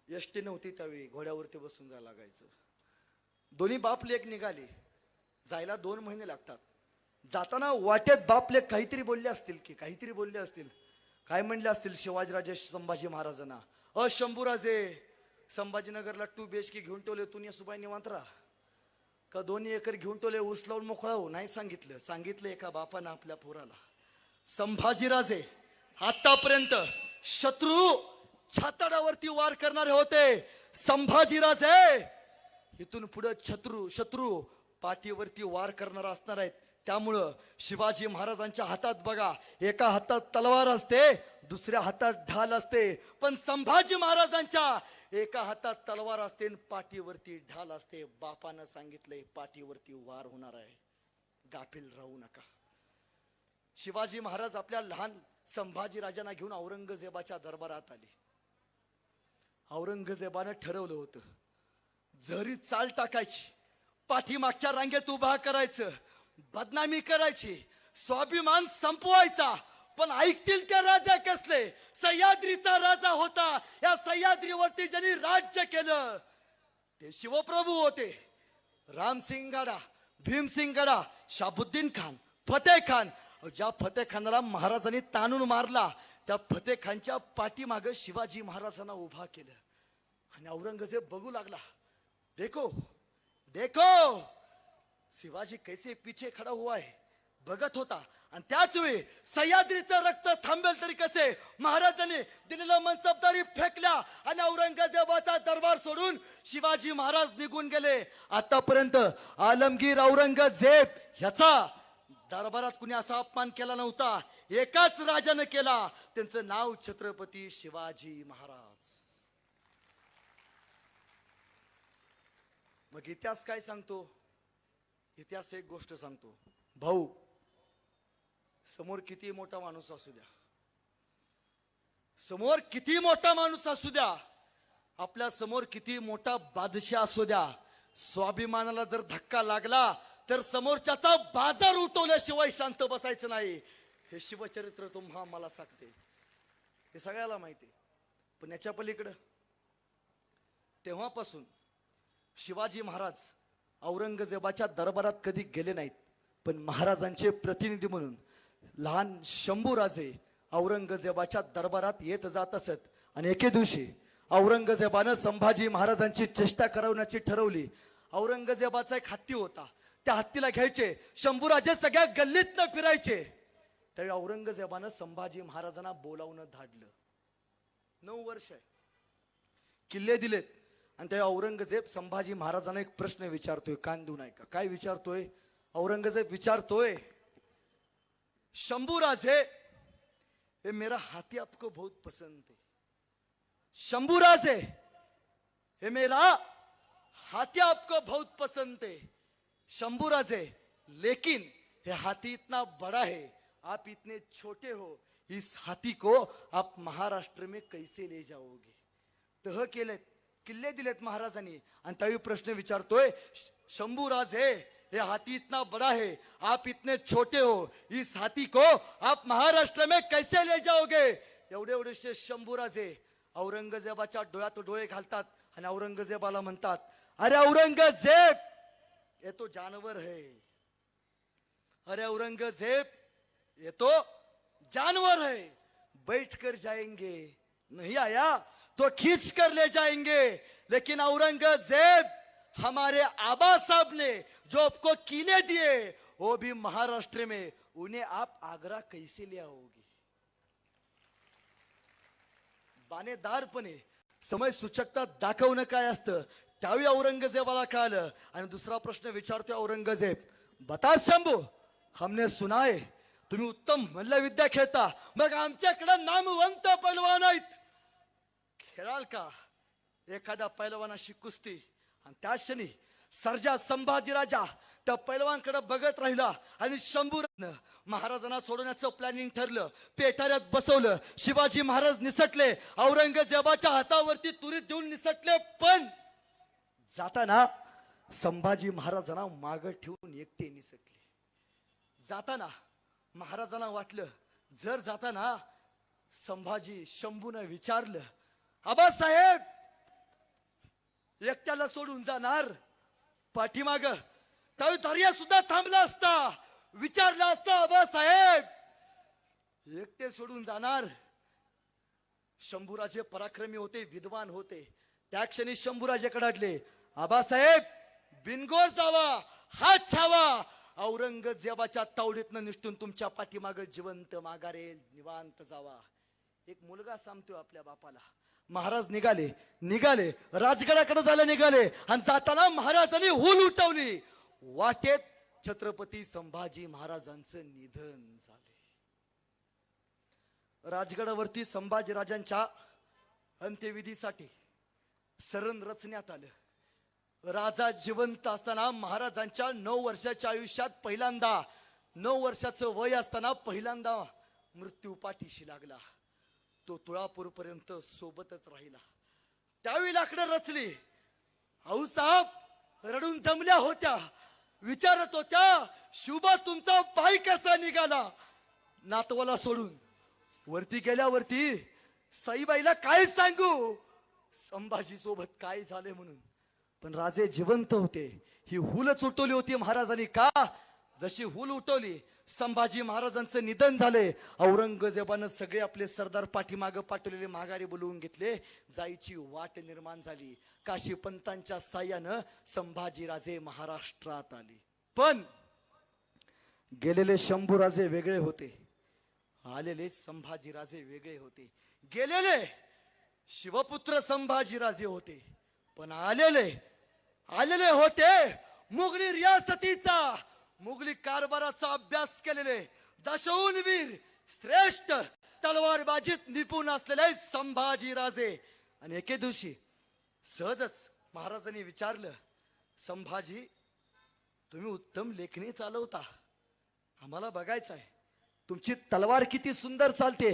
एसटी नव्हती त्यावेळी, घोड्यावरती बसून जायला लागायचं. दोन्ही बाप लेक निघाले. जायला 2 महिने लागतात. जाताना वाटेत बाप लेक काहीतरी बोलले असतील की काहीतरी बोलले असतील. काय म्हणले असतील शिवाजीराजे संभाजी महाराजांना, शंभूराजे, संभाजीनगरला 2 BHK घेऊन ठेवले, तू सुबाई निवांत राहा का 2 एकर घेऊन ठेवले, ऊस लावून मोकळा हो? नाही सांगितलं. सांगितलं एका बापानं आपल्या पोराला. संभाजीराजे आतापर्यंत शत्रू छाताडावरती वार करणारे होते. संभाजीराजे इथून पुढे शत्रू पाठीवरती वार करणारा असणार आहेत. त्यामुळं शिवाजी महाराजांच्या हातात बघा, एका हातात तलवार असते, दुसऱ्या हातात ढाल असते. पण संभाजी महाराजांच्या एका हातात तलवार असते आणि पाठीवरती ढाल असते. बापानं सांगितलंय पाठीवरती वार होणार आहे, गाफील राहू नका. शिवाजी महाराज आपल्या लहान संभाजी राजांना घेऊन औरंगजेबाच्या दरबारात आले. औरंगजेबानं ठरवलं होतं जरी चाल टाकायची, पाठीमागच्या रांगेत उभा करायचं, बदनामी करायची, स्वाभिमान संपवायचा. पण ऐकतील त्या राजा कसले? सह्याद्रीचा राजा होता. या सह्याद्रीवरती ज्यांनी राज्य केलं ते शिवप्रभू होते. रामसिंगाडा, भीमसिंगाडा, शाबुद्दीन खान, फतेह खान. ज्या फतेह खानाला महाराजांनी ताणून मारला, त्या फतेह खानच्या पाठीमागे शिवाजी महाराजांना उभा केलं. आणि औरंगजेब बघू लागला, देखो देखो शिवाजी कैसे पीछे खडा हुआ है, बघत होता. आणि त्याच वेळी सह्याद्रीचं रक्त थांबेल तरी कसे महाराजांनी दिलेला मनसबदारी फेकल्या आणि औरंगजेबाचा दरबार सोडून शिवाजी महाराज निघून गेले. आतापर्यंत आलमगीर औरंगजेब ह्याचा दरबारात कुणी असा अपमान केला नव्हता. एकाच राजाने केला. त्यांचं नाव छत्रपती शिवाजी महाराज. मग इतिहास काय सांगतो? इतिहास एक गोष्ट सांगतो, भाऊ, समोर किती मोठा माणूस असू द्या, समोर किती मोठा माणूस असू द्या, आपल्या समोर किती मोठा बादशाह असू द्या, स्वाभिमानाला जर धक्का लागला तर समोरच्याचा बाजार उठवल्याशिवाय शांत बसायचं नाही. हे शिवचरित्र तुम्हा मला सांगते, हे सगळ्याला माहिती. पण याच्या पलीकडं तेव्हापासून शिवाजी महाराज औरंगजेबाच्या दरबारात कधी गेले नाहीत. पण महाराजांचे प्रतिनिधी म्हणून लहान शंभूराजे औरंगजेबाच्या दरबारात येत जात असत. आणि एके दिवशी औरंगजेबानं संभाजी महाराजांची चेष्टा करवण्याची ठरवली. औरंगजेबाचा एक हत्ती होता, त्या हत्तीला घ्यायचे, शंभूराजे सगळ्या गल्लीतनं फिरायचे. त्यावेळी औरंगजेबानं संभाजी महाराजांना बोलावून धाडलं. 9 वर्ष किल्ले दिलेत आणि तेव्हा औरंगजेब संभाजी महाराजांना एक प्रश्न विचारतोय, कान देऊ नाही का? काय विचारतोय? औरंगजेब विचारतोय, शंभूराजे ये मेरा हाथी आपको बहुत पसंद है। शंभूराजे ये मेरा हाथी आपको बहुत पसंद है शंभूराजे, लेकिन ये हाथी इतना बड़ा है, आप इतने छोटे हो, इस हाथी को आप महाराष्ट्र में कैसे ले जाओगे? तह केलेत, किल्ले दिलेत महाराजांनी, आणि त्यावेळी प्रश्न विचारतोय, शंभूराजे ये हाथी इतना बड़ा है, आप इतने छोटे हो, इस हाथी को आप महाराष्ट्र में कैसे ले जाओगे? एवढे एवढेशे शंभूराजे औरंगजेबाच्या डोळ्यात डोळे घालतात आणि औरंगजेबाला म्हणतात, अरे औरंगजेब ये तो जानवर है, अरे औरंगजेब ये तो जानवर है, बैठ कर जाएंगे, नहीं आया तो खींच कर ले जाएंगे। लेकिन औरंगजेब, हमारे आबा साहब ने जो आपको किले दिए वो भी महाराष्ट्र में, उन्हें आप आगरा कैसे ले आओगे? बाणेदारपणे समय सूचकता दाखवणं काय असतं त्यावेळी औरंगजेबाला कळालं। आणि दुसरा प्रश्न विचारतोय औरंगजेब, बता शंभू, हमने सुना है तुम्ही उत्तम मल्लविद्या खेळता, मग आमच्याकडे नामवंत पैलवान आहेत, खेळाल का एखाद्या पैलवानाशी कुस्ती? आणि त्या क्षणी सर्जा संभाजीराजा त्या पैलवानकडे बघत राहिला आणि शंभू महाराजांना सोडवण्याचं प्लॅनिंग ठरलं, पेटाऱ्यात बसवलं, शिवाजी महाराज निसटले, औरंगजेबाच्या हातावरती तुरीत देऊन निसटले, पण जाताना संभाजी महाराजांना माग ठेवून एकटे निसटले। जाताना महाराजांना वाटलं, जर जाताना संभाजी शंभूने विचारलं, आबासाहेब एकट्याला सोडून जाणार पाठीमाग? त्यावेळी दर्या सुद्धा थांबला असता, विचारला असता, आबासाहेब एकटे सोडून जाणार? शंभूराजे पराक्रमी होते, विद्वान होते, त्या क्षणी शंभूराजेकडे अडले, आबासाहेब बिनगोर जावा, हात छावा, औरंगजेबाच्या तावडीतनं निष्ठून तुमच्या पाठीमाग जिवंत माघारे निवांत जावा। एक मुलगा सांगतोय आपल्या बापाला। महाराज निघाले राजगडाकडे जायला निघाले, आणि जाताना महाराजांनी हुल उठवली, वाटेत छत्रपती संभाजी महाराजांचं निधन झाले। राजगडावरती संभाजी राजांच्या अंत्यविधीसाठी सरण रचण्यात आलं। राजा जिवंत असताना महाराजांच्या 9 वर्षाच्या आयुष्यात पहिल्यांदा, 9 वर्षाचं वय असताना पहिल्यांदा मृत्यू पाठीशी लागला। तो तुळापूर पर्यंत सोबतच राहिला। त्यावेळी लाकडं रचली, आऊसाहेब रडून दमल्या होत्या, विचारत होत्या, शिवबा तुमचा पाय कसा निघाला? नातवाला सोडून वरती गेल्यावरती साईबाईला काय सांगू संभाजी सोबत काय झाले म्हणून, पण राजे जिवंत होते। ही हुलच उठवली होती महाराजांनी। का? जशी हुल उठवली, संभाजी महाराजांचं निधन झाले, औरंगजेबानं सगळे आपले सरदार पाठीमाग पाठवलेले माघारी बोलवून घेतले, जायची वाट निर्माण झाली। काशी पंतांच्या साह्यानं संभाजीराजे महाराष्ट्रात आले। पण गेलेले शंभूराजे वेगळे होते, आलेले संभाजीराजे वेगळे होते। गेलेले शिवपुत्र संभाजीराजे होते, पण आलेले होते मुघली रियासतीचा, मुघली कारभाराचा अभ्यास केलेले, दशहून वीर श्रेष्ठ तलवारबाजीत निपुण असलेले संभाजीराजे। आणि एके दिवशी सहजच महाराजांनी विचारलं, संभाजी तुम्ही उत्तम लेखणी चालवता, आम्हाला बघायचं आहे तुमची तलवार किती सुंदर चालते।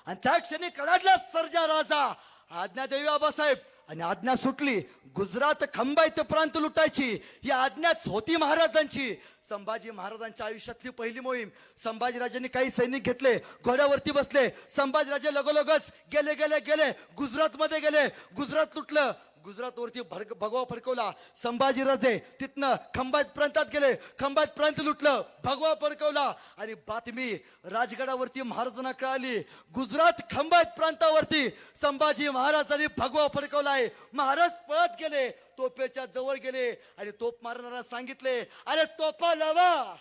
आणि त्या क्षणी कडाडला सर्जा राजा, आज्ञा देवी आबासाहेब, आणि आज्ञा सुटली, गुजरात खंबाईत प्रांत लुटायची ही आज्ञाच होती महाराजांची। संभाजी महाराजांच्या आयुष्यातली पहिली मोहीम। संभाजीराजांनी काही सैनिक घेतले, घोड्यावरती बसले, संभाजीराजे लगोलगच गेले गुजरात मध्ये गेले, गुजरात लुटलं, गुजरात वरती भगवा फडकवला। संभाजीराजे तिथनं खंबात प्रांतात गेले, खंबात प्रांत लुटलं, भगवा फडकवला, आणि बातमी राजगडावरती महाराजांना कळाली, गुजरात खंबात प्रांतावरती संभाजी महाराजांनी भगवा फडकवलाय। महाराज पळत गेले, तोफेच्या जवळ गेले, आणि तोफ मारणारा सांगितले, अरे तोफा लावा,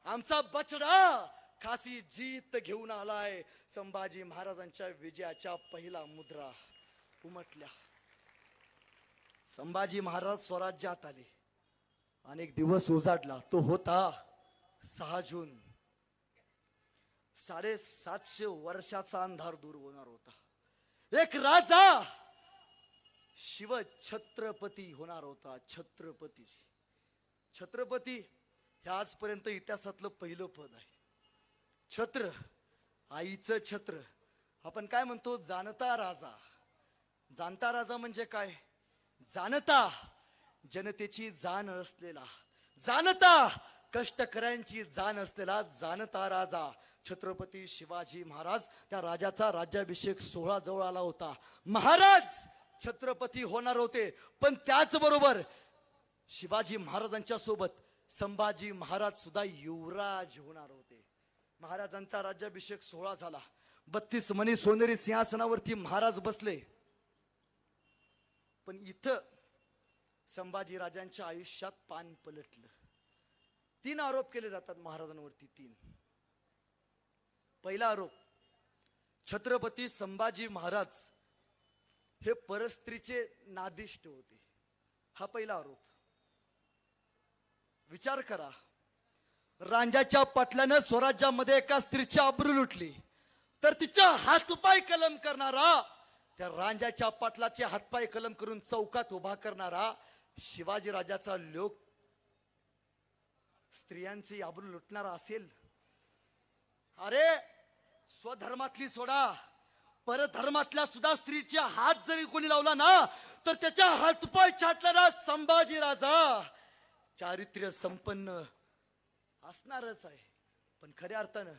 आमचा बछडा खासी जीत घेऊन आलाय। संभाजी महाराजांच्या विजयाच्या पहिला मुद्रा उमटल्या। संभाजी महाराज स्वराज्यात आले. अनेक दिवस उजाडला. तो होता 6 जून. 750 वर्षाचा अंधार दूर होणार होता. एक राजा शिव छत्रपती होणार होता. छत्रपती. छत्रपती हे आजपर्यंत इतिहासातलं पहिलं पद आहे. छत्र, आईचं छत्र. आपण काय म्हणतो? जाणता राजा. जाणता राजा म्हणजे काय? जाणता जनतेची जाण असलेला, जाणता कष्टकऱ्यांची जाण असलेला जाणता राजा छत्रपती शिवाजी महाराज. त्या राजाचा राज्याभिषेक सोहळा जवळ आला होता. महाराज छत्रपती होणार होते, पण त्याचबरोबर शिवाजी महाराजांच्या सोबत संभाजी महाराज सुद्धा युवराज होणार होते. महाराजांचा राज्याभिषेक सोहळा झाला. 32 मणी सोनेरी सिंहासनावरती महाराज बसले. पण इथं संभाजी राजांच्या आयुष्यात पान पलटलं. 3 आरोप केले जातात महाराजांवरती. 3. पहिला आरोप, छत्रपती संभाजी महाराज हे परस्त्रीचे नादिष्ट होते. हा पहिला आरोप. विचार करा, रांजाच्या पाटलानं स्वराज्यामध्ये एका स्त्रीची आबरू लुटली, तर तिच्या हातपाय कलम करणारा, त्या रांजाच्या पाटलाचे हातपाय कलम करून चौकात उभा करणारा शिवाजी राजाचा लोक स्त्रियांची आबरू लुटणारा असेल? अरे स्वधर्मातली सोडा, परधर्मातल्या सुद्धा स्त्रीच्या हात जरी कोणी लावला ना, तर त्याच्या हातपाय छाटणारा संभाजी राजा चारित्र्य संपन्न असणारच आहे. पण खऱ्या अर्थानं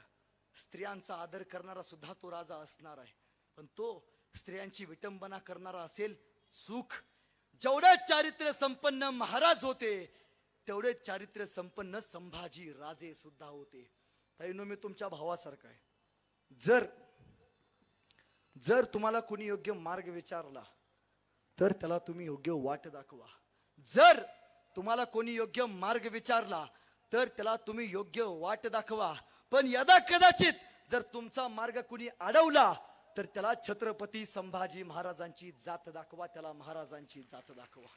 स्त्रियांचा आदर करणारा सुद्धा तो राजा असणार आहे. पण तो स्त्रियांची विटंबना करणारा असेल, सुख. जेवढे चारित्र्य संपन्न महाराज होते, तेवढे चारित्र्य संपन्न संभाजी राजे सुद्धा होते. ताईनो, मी तुमच्या भावासारखा आहे. जर तुम्हाला कोणी योग्य मार्ग विचारला, तर त्याला तुम्ही योग्य वाट दाखवा. जर तुम्हाला कोणी योग्य मार्ग विचारला, तर त्याला तुम्ही योग्य वाट दाखवा. पण यदा कदाचित जर तुमचा मार्ग कुणी अडवला, तर त्याला छत्रपती संभाजी महाराजांची जात दाखवा. त्याला महाराजांची जात दाखवा.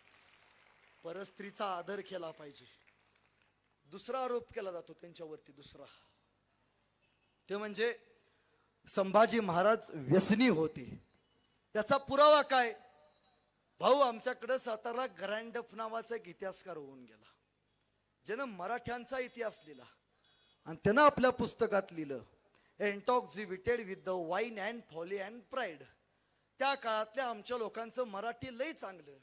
परस्त्रीचा आदर केला पाहिजे. दुसरा आरोप केला जातो त्यांच्यावरती. दुसरा ते म्हणजे संभाजी महाराज व्यसनी होते. त्याचा पुरावा काय? भाऊ, आमच्याकडे सातारा ग्रँडफ नावाचा एक इतिहासकार होऊन गेला, ज्यानं मराठ्यांचा इतिहास लिहिला. आणि त्यानं आपल्या पुस्तकात लिहिलं, intoxicated with the wine and folly and pride. त्या काळातल्या आमच्या लोकांचं मराठी लय चांगलं.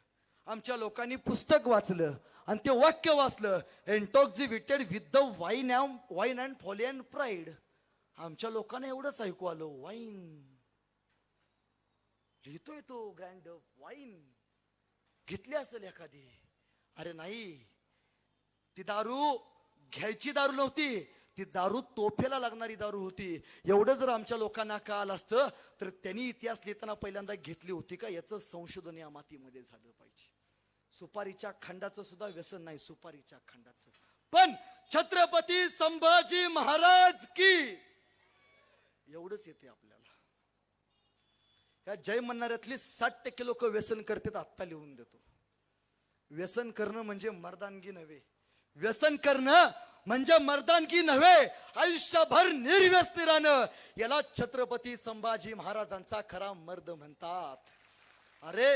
आमच्या लोकांनी पुस्तक वाचलं आणि ते वाक्य वाचलं, intoxicated with the wine and folly and pride. आमच्या लोकांना एवढंच ऐकू आलं, वाईन लिहितोय तो ग्रँड वाईन. घेतली असेल एखादी. अरे नाही, ती दारू घ्यायची दारू नव्हती, ती दारू तोफेला लागणारी दारू होती. एवढं जर आमच्या लोकांना कळालं असतं, तर त्यांनी इतिहास लिहिताना पहिल्यांदा घेतली होती का, याचं संशोधन या मातीमध्ये झालं पाहिजे. सुपारीच्या खंडाचं सुद्धा व्यसन नाही, सुपारीच्या खंडाचं. पण छत्रपती संभाजी महाराज की एवढंच येते आपल्याला. या जय म्हणणाऱ्यातली 60% लोक व्यसन करतात. आत्ता लिहून देतो. व्यसन करणं म्हणजे मर्दानगी नव्हे. व्यसन करणं म्हणजे मर्दानगी नव्हे. आयुष्यभर निर्व्यसनी राहणं, याला छत्रपती संभाजी महाराजांचा खरा मर्द म्हणतात. अरे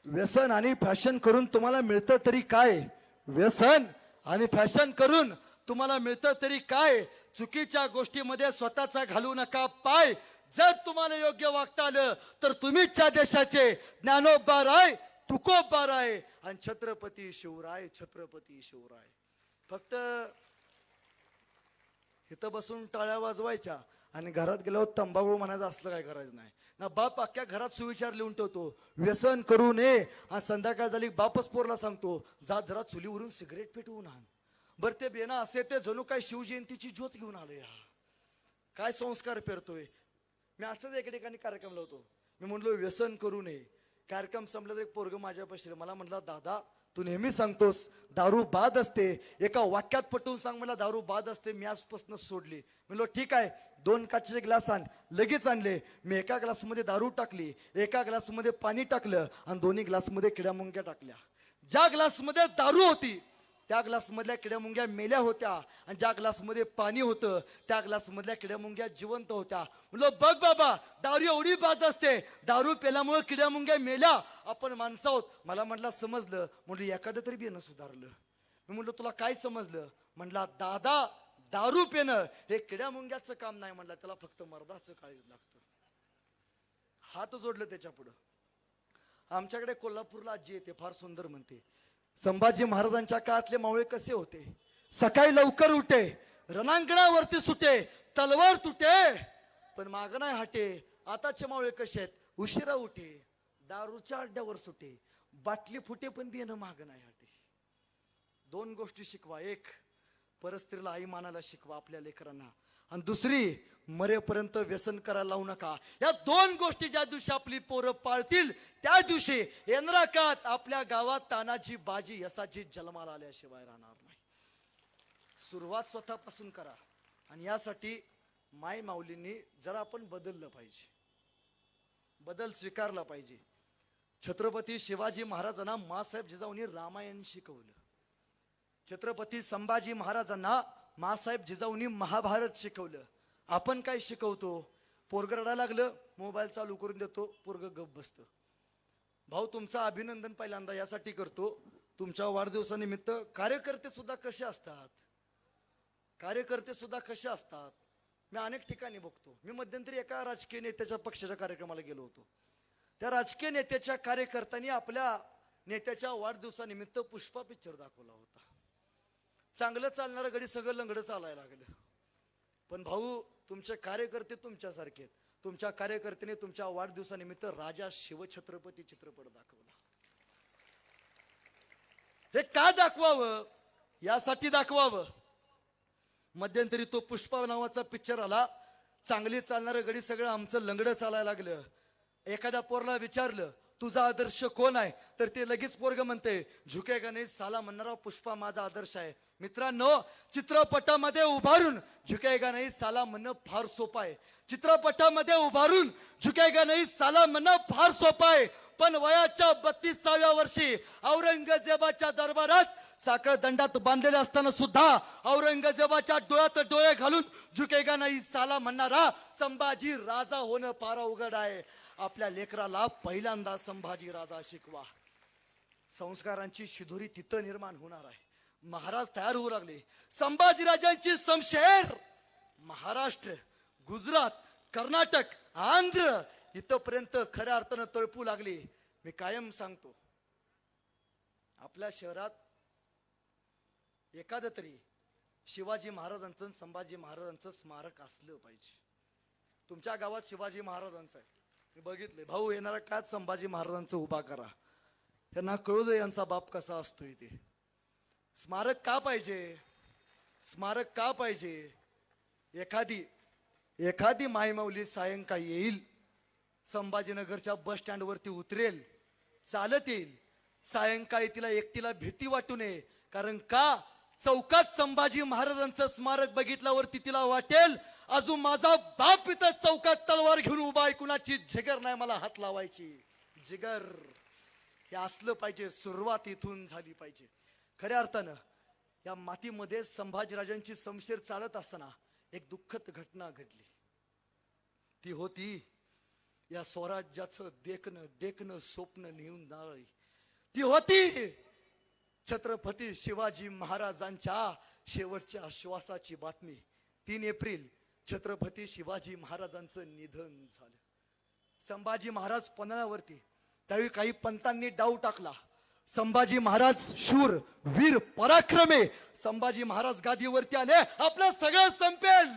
व्यसन आणि फॅशन करून तुम्हाला मिळतं तरी काय? व्यसन आणि फॅशन करून तुम्हाला मिळतं तरी काय? चुकीच्या गोष्टीमध्ये स्वतःचा घालू नका पाय. जर तुम्हाला योग्य वागता आलं, तर तुम्हीच्या देशाचे ज्ञानोबा राय, तुकोबा राय आणि छत्रपती शिवराय. छत्रपती शिवराय. फक्त इथं बसून टाळ्या वाजवायच्या आणि घरात गेल्यावर तंबाखू म्हणायचं असलं काय करायचं नाही ना. बाप अख्ख्या घरात सुविचार लिहून ठेवतो, व्यसन करू नये. आणि संध्याकाळ झाली बापच पोरला सांगतो, जा जरा चुलीवरून सिगरेट पेटवून आण. बर ते बेना असे ते जणू काय शिवजयंतीची ज्योत घेऊन आले. काय संस्कार पेरतोय. मी असंच एके ठिकाणी कार्यक्रम लावतो. मी म्हणलो व्यसन करू नये. कार्यक्रम संपला तर एक पोरग माझ्या पाशी मला म्हटला, दादा तू नेहमी सांगतोस दारू बाद असते, एका वाक्यात पटवून सांग मला दारू बाद असते. मी आजपासून सोडली. म्हणलो ठीक आहे, 2 काचेचे ग्लास आण. लगेच आणले. मी एका ग्लासमध्ये दारू टाकली, एका ग्लासमध्ये पाणी टाकलं आणि दोन्ही ग्लासमध्ये किड्या मुंग्या टाकल्या. ज्या ग्लासमध्ये दारू होती त्या ग्लासमधल्या किड्या मुंग्या मेल्या होत्या आणि ज्या ग्लासमध्ये पाणी होतं त्या ग्लासमधल्या किड्या मुंग्या जिवंत होत्या. म्हणलं बघ बाबा, दारू एवढी बाद असते, दारू पेल्यामुळे किड्या मुंग्या मेल्या, आपण माणसं आहोत. मला म्हटलं समजलं. म्हणलं एखादं तरी बियाणं सुधारलं. मी म्हटलं तुला काय समजलं? म्हणला दादा, दारू पेणं हे किड्या मुंग्याचं काम नाही. म्हणलं त्याला फक्त मर्दाचं काळीज लागतं. हात जोडलं त्याच्या पुढं. आमच्याकडे कोल्हापूरला आजी येते, फार सुंदर म्हणते, संभाजी महाराजांच्या काळातले मावळे कसे होते? सकाळी लवकर उठे, रणांगणावरती सुटे, तलवार तुटे, पण माग नाही हाटे. आताचे मावळे कसे आहेत? उशिरा उठे, दारूच्या अड्ड्यावर सुटे, बाटली फुटे, पण बियाणं माग नाही हाटे. 2 गोष्टी शिकवा. एक, परस्त्रीला आई मानायला शिकवा आपल्या लेकरांना, आणि दुसरी, मरेपर्यंत व्यसन करायला लावू नका. या 2 गोष्टी ज्या दिवशी आपली पोरं पाळतील त्या दिवशी येणाऱ्या काळात आपल्या गावात तानाजी, बाजी, यसाची जन्माला आल्याशिवाय राहणार नाही. सुरुवात स्वतःपासून करा. आणि यासाठी माय माऊलींनी जरा आपण बदललं पाहिजे, बदल स्वीकारला पाहिजे. छत्रपती शिवाजी महाराजांना मासाहेब जिजाऊंनी रामायण शिकवलं. छत्रपती संभाजी महाराजांना मासाहेब जिजाऊंनी महाभारत शिकवलं. आपण काय शिकवतो? पोरग रडायला लागलं, मोबाईल चालू करून देतो, पोरग गप बसतं. भाऊ, तुमचं अभिनंदन पहिल्यांदा यासाठी करतो, तुमच्या वाढदिवसानिमित्त कार्यकर्ते सुद्धा कसे असतात, कार्यकर्ते सुद्धा कसे असतात. मी अनेक ठिकाणी बघतो. मी मध्यंतरी एका राजकीय नेत्याच्या पक्षाच्या कार्यक्रमाला गेलो होतो. त्या राजकीय नेत्याच्या कार्यकर्त्यांनी आपल्या नेत्याच्या वाढदिवसानिमित्त पुष्पा पिक्चर दाखवला होता. चांगलं चालणारं गडी सगळं लंगडं चालायला लागलं. पण भाऊ, तुमचे कार्यकर्ते तुमच्यासारखे आहेत. तुमच्या कार्यकर्त्याने तुमच्या वाढदिवसानिमित्त राजा शिवछत्रपती चित्रपट दाखवला. हे का दाखवावं? यासाठी दाखवावं. मध्यंतरी तो पुष्पा नावाचा पिक्चर आला, चांगली चालणारं गडी सगळं आमचं लंगडं चालायला लागलं. एखाद्या पोरला विचारलं तुझा आदर्श कोण आहे, तर ते लगेच पोरग म्हणते झुकेगा नाही साला म्हणणारा पुष्पा माझा आदर्श आहे. मित्रांनो, चित्रपटामध्ये उभारून झुकेगा नाही साला म्हणणं फार सोपं आहे. चित्रपटामध्ये उभारून झुकेगा नाही साला म्हणणं फार सोपं आहे. पण वयाच्या 32व्या वर्षी औरंगजेबाच्या दरबारात साखळ दंडात बांधलेले असताना सुद्धा औरंगजेबाच्या डोळ्यात डोळे घालून झुकेगा नाही साला म्हणणारा संभाजी राजा होणं फार अवघड आहे. आपल्या लेकराला पहिल्यांदा संभाजी राजा शिकवा. संस्कारांची शिदोरी तिथं निर्माण होणार आहे. महाराज तयार होऊ लागले. संभाजीराजांची शमशेर महाराष्ट्र, गुजरात, कर्नाटक, आंध्र इथपर्यंत खऱ्या अर्थानं तळपू लागली. मी कायम सांगतो, आपल्या शहरात एखादं तरी शिवाजी महाराजांचं, संभाजी महाराजांचं स्मारक असलं पाहिजे. तुमच्या गावात शिवाजी महाराजांचं आहे, मी बघितले. भाऊ, येणारा काय संभाजी महाराजांचं उभा करा. यांना कळू दे यांचा बाप कसा असतोय ते. स्मारक का पाहिजे? स्मारक का पाहिजे? एखादी मायमाऊली सायंकाळी येईल, संभाजीनगरच्या बस स्टँड वरती उतरेल, चालत येईल. सायंकाळी तिला एकटीला भीती वाटू नये. कारण का? चौकात संभाजी महाराजांचं स्मारक बघितल्यावरती तिला वाटेल अजून माझा बाप इथं चौकात तलवार घेऊन उभा आहे, कुणाची जिगर नाही मला हात लावायची. जिगर हे असलं पाहिजे. सुरुवात इथून झाली पाहिजे. खऱ्या अर्थानं या मातीमध्ये संभाजीराजांची शमशेर चालत असताना एक दुःखद घटना घडली. ती होती या स्वराज्याचं देखणं स्वप्न नेऊन जाणारी. ती होती छत्रपती शिवाजी महाराजांच्या शेवटच्या श्वासाची बातमी. 3 एप्रिल छत्रपती शिवाजी महाराजांचं निधन झालं. संभाजी महाराज पन्हाळ्यावरती, त्यावेळी काही पंतांनी डाव टाकला. संभाजी महाराज शूर, वीर, पराक्रमे. संभाजी महाराज गादीवरती आले, आपलं सगळं संपेल.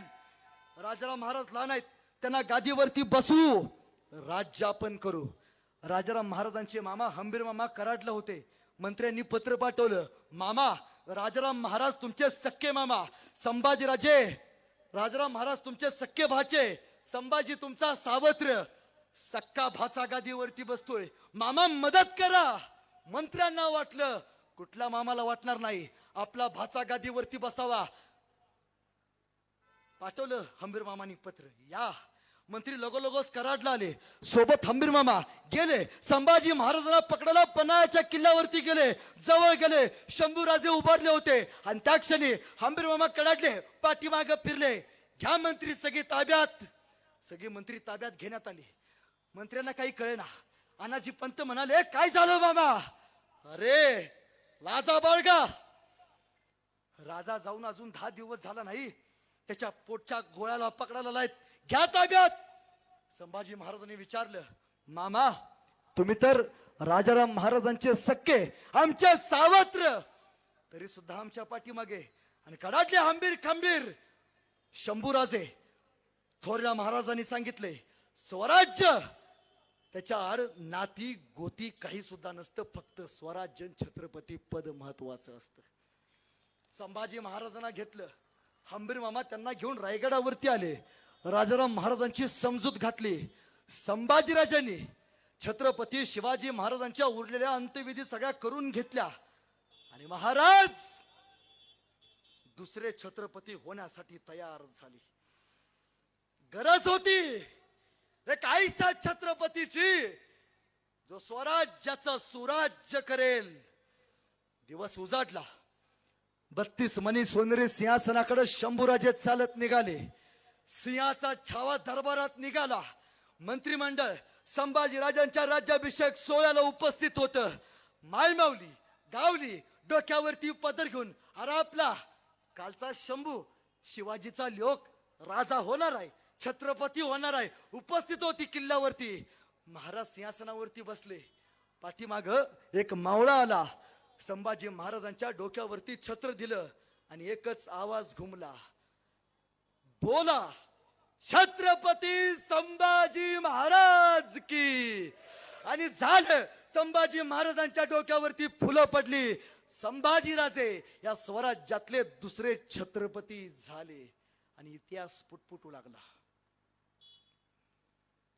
राजाराम महाराज लहान आहेत, त्यांना गादीवरती बसू, राज्य आपण करू. राजाराम महाराजांचे मामा हंबीर मामा कराडला होते. मंत्र्यांनी पत्र पाठवलं, मामा राजाराम महाराज तुमचे सख्खे मामा, संभाजी राजे राजाराम महाराज तुमचे सख्खे भाचे, संभाजी तुमचा सावत्र, सक्का भाचा गादीवरती बसतोय, मामा मदत करा. मंत्र्यांना वाटलं कुठल्या मामाला वाटणार नाही आपला भाचा गादीवरती बसावा. पाठवलं हंबीर मामानी पत्र. या मंत्री लगोलगोच कराडला आले. सोबत हंबीर मामा गेले. संभाजी महाराजांना पकडायला पन्हाळ्याच्या किल्ल्यावरती गेले. जवळ गेले. शंभूराजे उभारले होते आणि त्या क्षणी हंबीर मामा कडाडले, पाठीमागे फिरले. घ्या मंत्री सगळी ताब्यात. सगळी मंत्री ताब्यात घेण्यात आली. मंत्र्यांना काही कळेना. अनाजी पंत म्हणाले, काय झालं मामा? अरे लाजा बाळगा. राजा जाऊन अजून 10 दिवस झाला नाही, त्याच्या पोटच्या गोळ्याला पकडायला लायत. घ्या ताब्यात. संभाजी महाराजांनी विचारलं, मामा तुम्ही तर राजाराम महाराजांचे सक्के, आमचे सावत्र, तरी सुद्धा आमच्या पाठीमागे. आणि कडाडले हंबीर खंबीर. शंभूराजे थोरल्या महाराजांनी सांगितले, स्वराज्य त्याच्या आड नाती गोती काही सुद्धा नसतं, फक्त स्वराज्य छत्रपती पद महत्वाचं असतं. संभाजी महाराजांना घेतलं. हंबीर मामा त्यांना घेऊन रायगडावरती आले. राजाराम महाराजांची समजूत घातली. संभाजीराजांनी छत्रपती शिवाजी महाराजांच्या उरलेल्या अंत्यविधी सगळ्या करून घेतल्या आणि महाराज दुसरे छत्रपती होण्यासाठी तयार झाले. गरज होती काहीसा छत्रपतीची जो स्वराज्याचं सुराज्य करेल. दिवस उजाडला. 32 मनी सोनेरी सिंहासनाकडे शंभूराजे चालत निघाले. सिंहाचा छावा दरबारात निघाला. मंत्रिमंडळ संभाजीराजांच्या राज्याभिषेक सोहळ्याला उपस्थित होतं. मायमावली गावली डोक्यावरती पदर घेऊन आपला कालचा शंभू शिवाजीचा लोक राजा होणार आहे, छत्रपती होणार आहे, उपस्थित होती किल्ल्यावरती. महाराज सिंहासनावरती बसले. पाठीमाग एक मावळा आला. संभाजी महाराजांच्या डोक्यावरती छत्र दिलं आणि एकच आवाज घुमला, बोला छत्रपती संभाजी महाराज की. आणि झालं. संभाजी महाराजांच्या डोक्यावरती फुलं पडली. संभाजीराजे या स्वराज्यातले दुसरे छत्रपती झाले आणि इतिहास पुटपुटू लागला.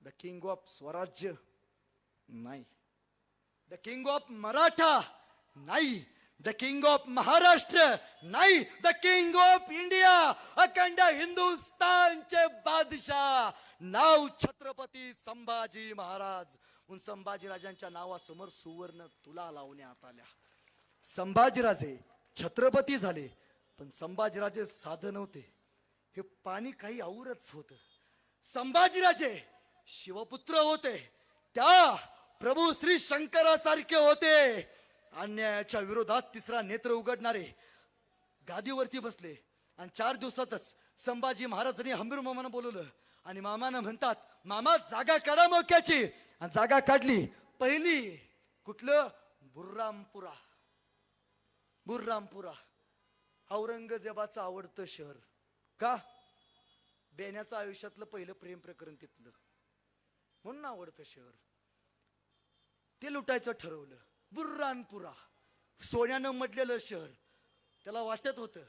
द किंग ऑफ स्वराज्य नाही, द किंग ऑफ मराठा नाही, द किंग ऑफ महाराष्ट्र नाही, द किंग ऑफ इंडिया, अखंड हिंदुस्थानचे बादशाह नाव छत्रपती संभाजी महाराज. संभाजीराजांच्या नावासमोर सुवर्ण तुला लावण्यात आल्या. संभाजीराजे छत्रपती झाले, पण संभाजीराजे साधे नव्हते. हे पाणी काही औरच होत. संभाजीराजे शिवपुत्र होते. त्या प्रभू श्री शंकरासारखे होते. अन्यायाच्या विरोधात तिसरा नेत्र उघडणारे. गादीवरती बसले आणि 4 दिवसातच संभाजी महाराजांनी हंबीर मामानं बोलवलं आणि मामानं म्हणतात, मामा जागा काढा मोक्याची. आणि जागा काढली. पहिली कुठलं? बुर्रामपुरा. बुर्रामपुरा औरंगजेबाचं आवडतं शहर. का? बेण्याचं आयुष्यातलं पहिलं प्रेम प्रकरण तिथलं, म्हणून आवडतं शहर. ते लुटायचं ठरवलं. बुर्रानपुरा सोन्यानं मडलेलं शहर. त्याला वाटत होतं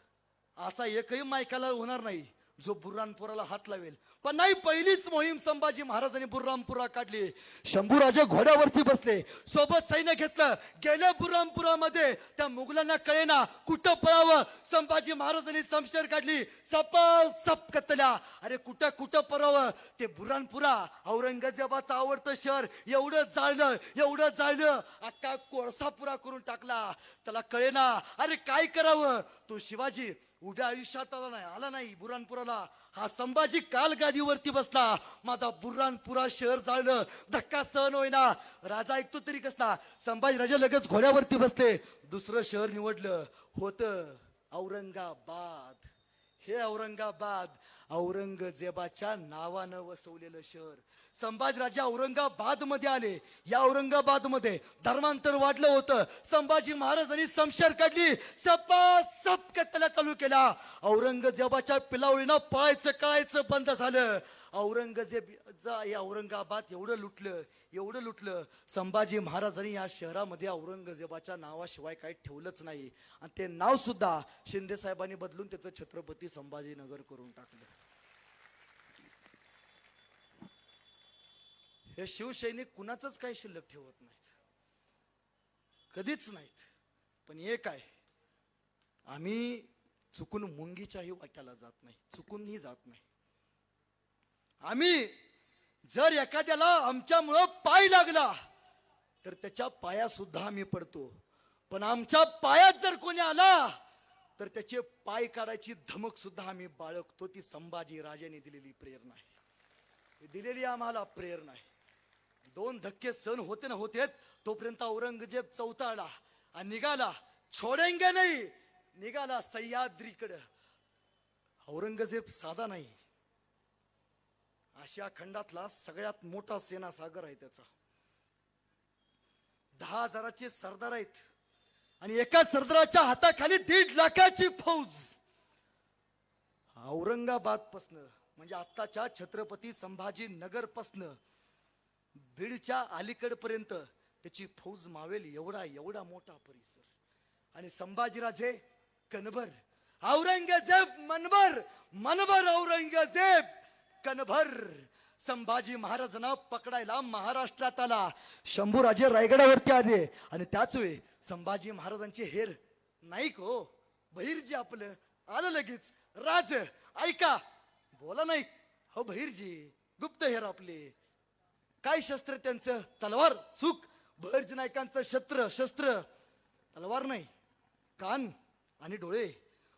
असा एकही मायकाला होणार नाही जो बुर्रानपुराला हात लावेल. पण नाही, पहिलीच मोहीम संभाजी महाराजांनी बुर्रामपुरा काढली. शंभूराजे घोड्यावरती बसले, सोबत सैन्य घेतलं. गेल्या बुर्रामपुरामध्ये त्या मुघलांना कळेना कुठं पळावं. संभाजी महाराजांनी समशेर काढली. सप कतल्या. अरे कुठं कुठं पळावं. ते बुर्रानपुरा औरंगजेबाचं आवडतं शहर एवढं जाळलं, एवढं जाळलं, अख्खा कोळसापुरा करून टाकला. त्याला कळेना अरे काय करावं. तो शिवाजी उभ्या आयुष्यात आला नाही बुर्रानपुराला. हा संभाजी काल गादीवरती बसला. माझा बुर्रानपुरा शहर जाळलं, धक्का सहन होईना. राजा ऐकतो तरी कसला. संभाजी राजा लगेच घोड्यावरती बसले. दुसरं शहर निवडलं होतं औरंगाबाद. हे औरंगाबाद औरंगजेबाच्या नावानं वसवलेलं शहर. संभाजीराजे औरंगाबाद मध्ये आले. या औरंगाबाद मध्ये धर्मांतर वाढलं होतं. संभाजी महाराजांनी समशेर काढली. सप कत्तला चालू केला. औरंगजेबाच्या पिलावळीनं पळायचं कळायचं बंद झालं. औरंगजेब या औरंगाबाद एवढं लुटलं. संभाजी महाराजांनी या शहरामध्ये औरंगजेबाच्या नावाशिवाय काही ठेवलंच नाही. आणि ते नाव सुद्धा शिंदे साहेबांनी बदलून त्याचं छत्रपती संभाजीनगर करून टाकलं. हे शिवसैनिक कुणाचंच काही शिल्लक ठेवत नाहीत, कधीच नाहीत. पण एक आहे, आम्ही चुकून मुंगीच्याही वाट्याला जात नाही, चुकूनही जात नाही. आम्ही जर एखाद्याला आमच्यामुळं पाय लागला तर त्याच्या पायात सुद्धा आम्ही पडतो, पण आमच्या पायात जर कोणी आला तर त्याचे पाय काढायची धमक सुद्धा आम्ही बाळगतो. ती संभाजी राजाने दिलेली प्रेरणा आहे, दिलेली आम्हाला प्रेरणा आहे. 2 धक्के सहन होते ना होते तोपर्यंत औरंगजेब चौताळला आणि निघाला. छोडेंगे नाही, निघाला सह्याद्रीकडे. औरंगजेब साधा नाही, आशिया खंडातला सगळ्यात मोठा सेना सागर आहे त्याचा. 10,000चे सरदार आहेत आणि एका सरदाराच्या हाताखाली 1.5 लाखाची फौज. औरंगाबाद पासन म्हणजे आत्ताच्या छत्रपती संभाजी नगर पासन बीडच्या अलीकड पर्यंत त्याची फौज मावेल एवढा एवढा मोठा परिसर. आणि संभाजीराजे कणभर, औरंगजेब मनभर, मनभर औरंगजेब कणभर. संभाजी महाराजांना पकडायला महाराष्ट्रात आला. शंभूराजे रायगडावरती आले आणि त्याच वेळी संभाजी महाराजांचे हेर नाईक हो बहिर्जी आपलं आलं लगेच. राज ऐका, बोला नाईक. हो बहिर्जी, गुप्त हेर आपले. काय शस्त्र त्यांचं? तलवार. चूक. बहिर्जी नायकांचं शस्त्र तलवार नाही, कान आणि डोळे.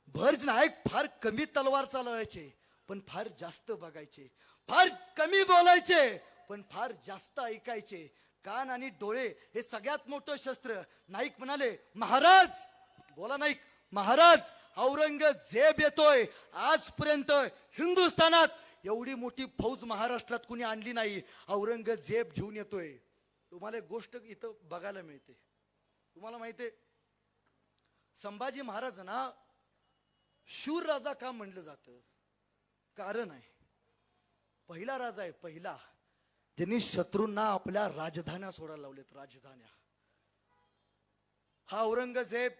बहिर्जी नायक फार कमी तलवार चालवायचे पण फार जास्त बघायचे, फार कमी बोलायचे पण फार जास्त ऐकायचे. कान आणि डोळे हे सगळ्यात मोठं शस्त्र. नाईक म्हणाले, महाराज. बोला नाईक. महाराज, औरंगजेब येतोय. आजपर्यंत हिंदुस्थानात एवढी मोठी फौज महाराष्ट्रात कुणी आणली नाही, औरंगजेब घेऊन येतोय. तुम्हाला एक गोष्ट इथं बघायला मिळते. तुम्हाला माहितीये संभाजी महाराजांना शूर राजा का म्हणलं जातं? कारण आहे, पहिला राजा आहे, पहिला ज्यांनी शत्रूंना आपल्या राजधान्या सोडायला लावलेत. राजधान्या. हा औरंगजेब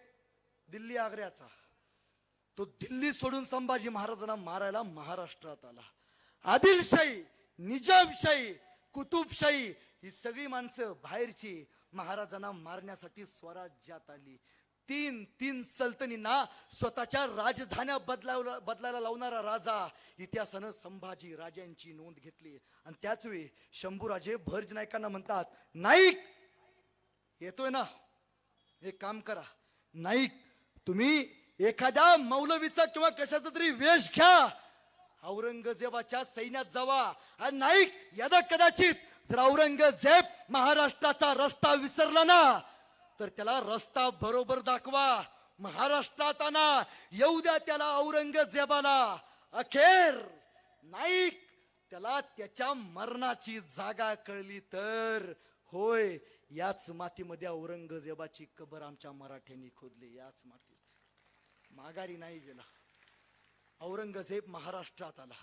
दिल्ली आग्र्याचा, तो दिल्ली सोडून संभाजी महाराजांना मारायला महाराष्ट्रात आला. आदिलशाही, निजामशाही, कुतुबशाही ही सगळी माणसं बाहेरची महाराजांना मारण्यासाठी स्वराज्यात आली. 3 सल्तनींना स्वतःच्या राजधान्या बदलायला लावणारा राजा. इतिहासानं संभाजी राजांची नोंद घेतली. आणि त्याच वेळी शंभूराजे बहिर्जी नायकांना म्हणतात, नाईक येतोय ना, एक काम करा नाईक, तुम्ही एखाद्या मौलवीचा किंवा कशाचा तरी वेश घ्या, औरंगजेबाच्या सैन्यात जावा. आणि नाईक, यदा कदाचित जर औरंगजेब महाराष्ट्राचा रस्ता विसरला ना तर त्याला रस्ता बरोबर दाखवा, महाराष्ट्रात आणा, येऊ द्या त्याला औरंगजेबाला. अखेर नाईक त्याला त्याच्या मरणाची जागा कळली तर होय, याच मातीमध्ये औरंगजेबाची कबर आमच्या मराठ्यांनी खोदली. याच मातीत, माघारी नाही गेला. औरंगजेब महाराष्ट्रात आला,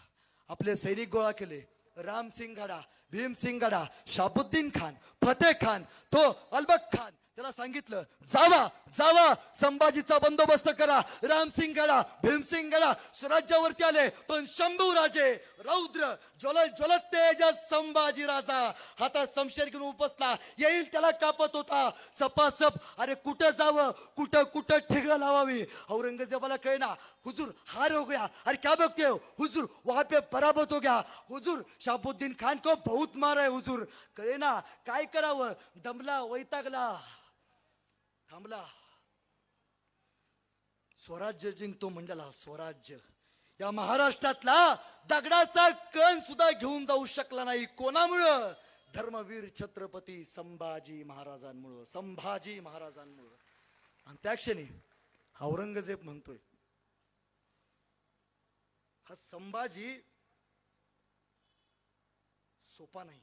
आपले सैनिक गोळा केले. रामसिंगगडा, भीमसिंगगडा, शाबुद्दीन खान, फतेह खान, तो अलबक खान, त्याला सांगितलं जावा जावा, संभाजीचा बंदोबस्त करा. रामसिंगगडा, भीमसिंगगडा स्वराज्यावरती आले, पण शंभूराजे रौद्र ज्वलत तेजस संभाजी राजा हातात शमशेर घेऊन उपसला. येईल त्याला कापत होता सपासप. अरे कुठं जावं, कुठं कुठं ठिगळं लावावी. औरंगजेबाला कळेना. हुजूर हार हो गया. अरे क्या बघते हो हुजूर, वहां पे पराभूत हो गया हुजूर, शाबुद्दीन खान को बहुत मार आहे हुजूर. कळेना काय करावं. दमला, वैतागला, थांबला. स्वराज्य जिंकतो म्हणला. स्वराज्य या महाराष्ट्रातला दगडाचा कण सुद्धा घेऊन जाऊ शकला नाही. कोणामुळं? धर्मवीर छत्रपती संभाजी महाराजांमुळं. संभाजी महाराजांमुळं. आणि त्या क्षणी औरंगजेब म्हणतोय, हा संभाजी सोपा नाही.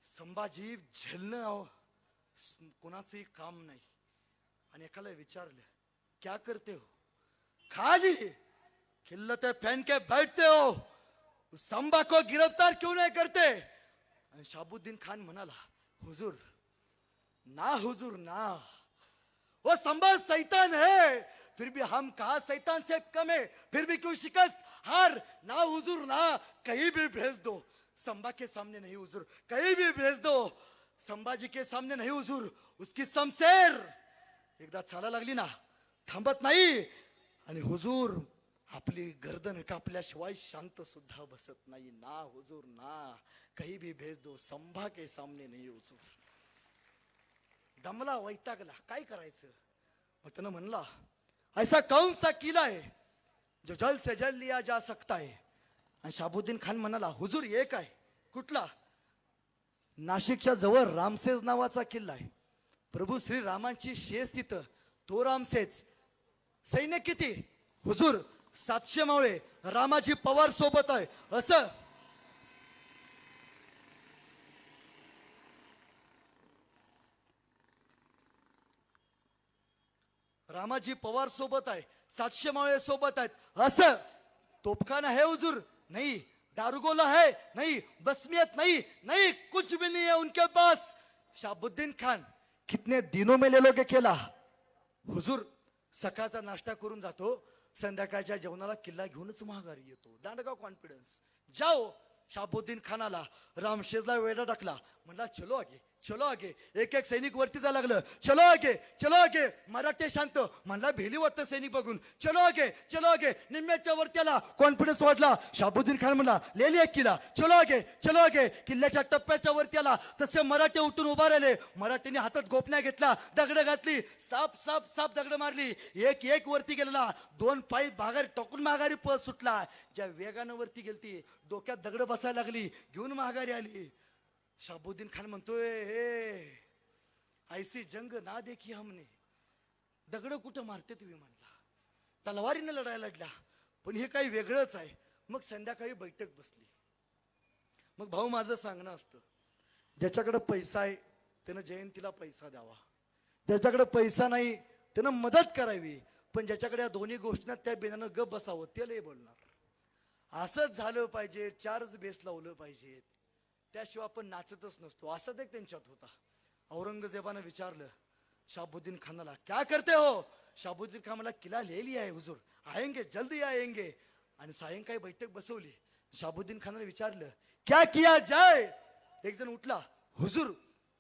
संभाजी झेलणं कोणाचंही काम नाही. आणि एकाला विचारलं, क्या करते हो? खाली खिल्लते पहन के बैठते हो, संभा को गिरफ्तार क्यों नहीं करते? आणि शाबुद्दीन खान म्हणाला, हुजूर ना, हुजूर ना, वो संभा शैतान है, फिर भी हम कहा शैतान से कम है, फिर भी क्यों शिकस्त हार? ना हुजूर ना, कहीं भी भेज दो, संभा के सामने नहीं हुजूर, कहीं भी भेज दो, संभाजी के सामने नहीं हुजूर. उसकी शमशेर एकदा चालायला लागली ना थांबत नाही. आणि हुजूर आपली गर्दन कापल्याशिवाय शांत सुद्धा बसत नाही. ना हुजूर ना, कहीं भी भेज दो, संभा के सामने नहीं हुजूर. दमला, वैतागला, काय करायचं. मग त्यानं म्हणला, ऐसा कौन सा किला है जो जल से जल लिया जा सकता है. आणि शाबुद्दीन खान म्हणाला, हुजूर एक आहे. कुठला. नाशिकच्या जवळ रामसेज नावाचा किल्ला आहे. प्रभू श्री रामांची शेज तिथं, तो रामसेज. सैन्य किती. हुजूर 700 मावळे, रामाजी पवार सोबत आहे. असं रामाजी पवार सोबत आहे, 700 मावळे सोबत आहेत. असं तोपखाना है हुजूर. नहीं. दारुगोला है. नहीं. बसमियत नहीं. नहीं, कुछ भी नहीं है उनके पास. शाबुद्दीन खान कितने दिनों में ले लोगे केला. हुजूर सकाळचा नाश्ता करून जातो, संध्याकाळच्या जेवणाला किल्ला घेऊनच माघारी येतो. दांडगाव कॉन्फिडन्स. जाओ. शाबुद्दीन खानाला रामशेजला वेढा टाकला. म्हणला चलो आगे, चलो आगे. एक एक सैनिक वरती जायला लागलं. चलो आगे, चलो आगे. मराठे शांत. म्हणला भेली वाटतं सैनिक बघून. चलो आगे, चलो आगे. निम्म्याच्या वरती आला, कॉन्फिडन्स वाढला. शाबुद्दीन खान म्हणला ले लिया किल्ला, चलो आगे, चलो आगे. किल्ल्याच्या टप्प्याच्या वरती आला तसे मराठे उठून उभा राहिले. मराठ्यांनी हातात गोपण्या घेतला, दगड घातली, साप साप साप दगड मारली. एक एक वरती गेलेला, 2 पाय माघारी टाकून माघारी पळ सुटला. ज्या वेगानं वरती गेलती, डोक्यात दगड बसायला लागली, घेऊन माघारी आली. शाबुद्दीन खान म्हणतोय, हे ऐसी जंग ना देखी हमने. दगड कुठं मारते तुम्ही. म्हणला तलवारीने लढायला लागला, पण हे काही वेगळंच आहे. मग संध्याकाळी बैठक बसली. मग भाऊ माझं सांगणं असतं, ज्याच्याकडे पैसा आहे त्यानं जयंतीला पैसा द्यावा, ज्याच्याकडे पैसा नाही त्यानं मदत करावी. पण ज्याच्याकडे या दोन्ही गोष्टींना त्या बेनानं गप बसावं, ते लय बोलणार. असंच झालं पाहिजे, 4 बेस लावलं पाहिजेत, त्याशिवाय आपण नाचतच नसतो. असं एक त्यांच्यात होता. औरंगजेबानं विचारलं शाबुद्दीन खानाला, क्या करते हो. शाबुद्दीन खान मला किला ले लिया है हुजूर, आएंगे जल्दी आएंगे. आणि सायंकाळी बैठक बसवली. शाबुद्दीन खानाने विचारलं क्या किया जाय. एक जण उठला, हुजूर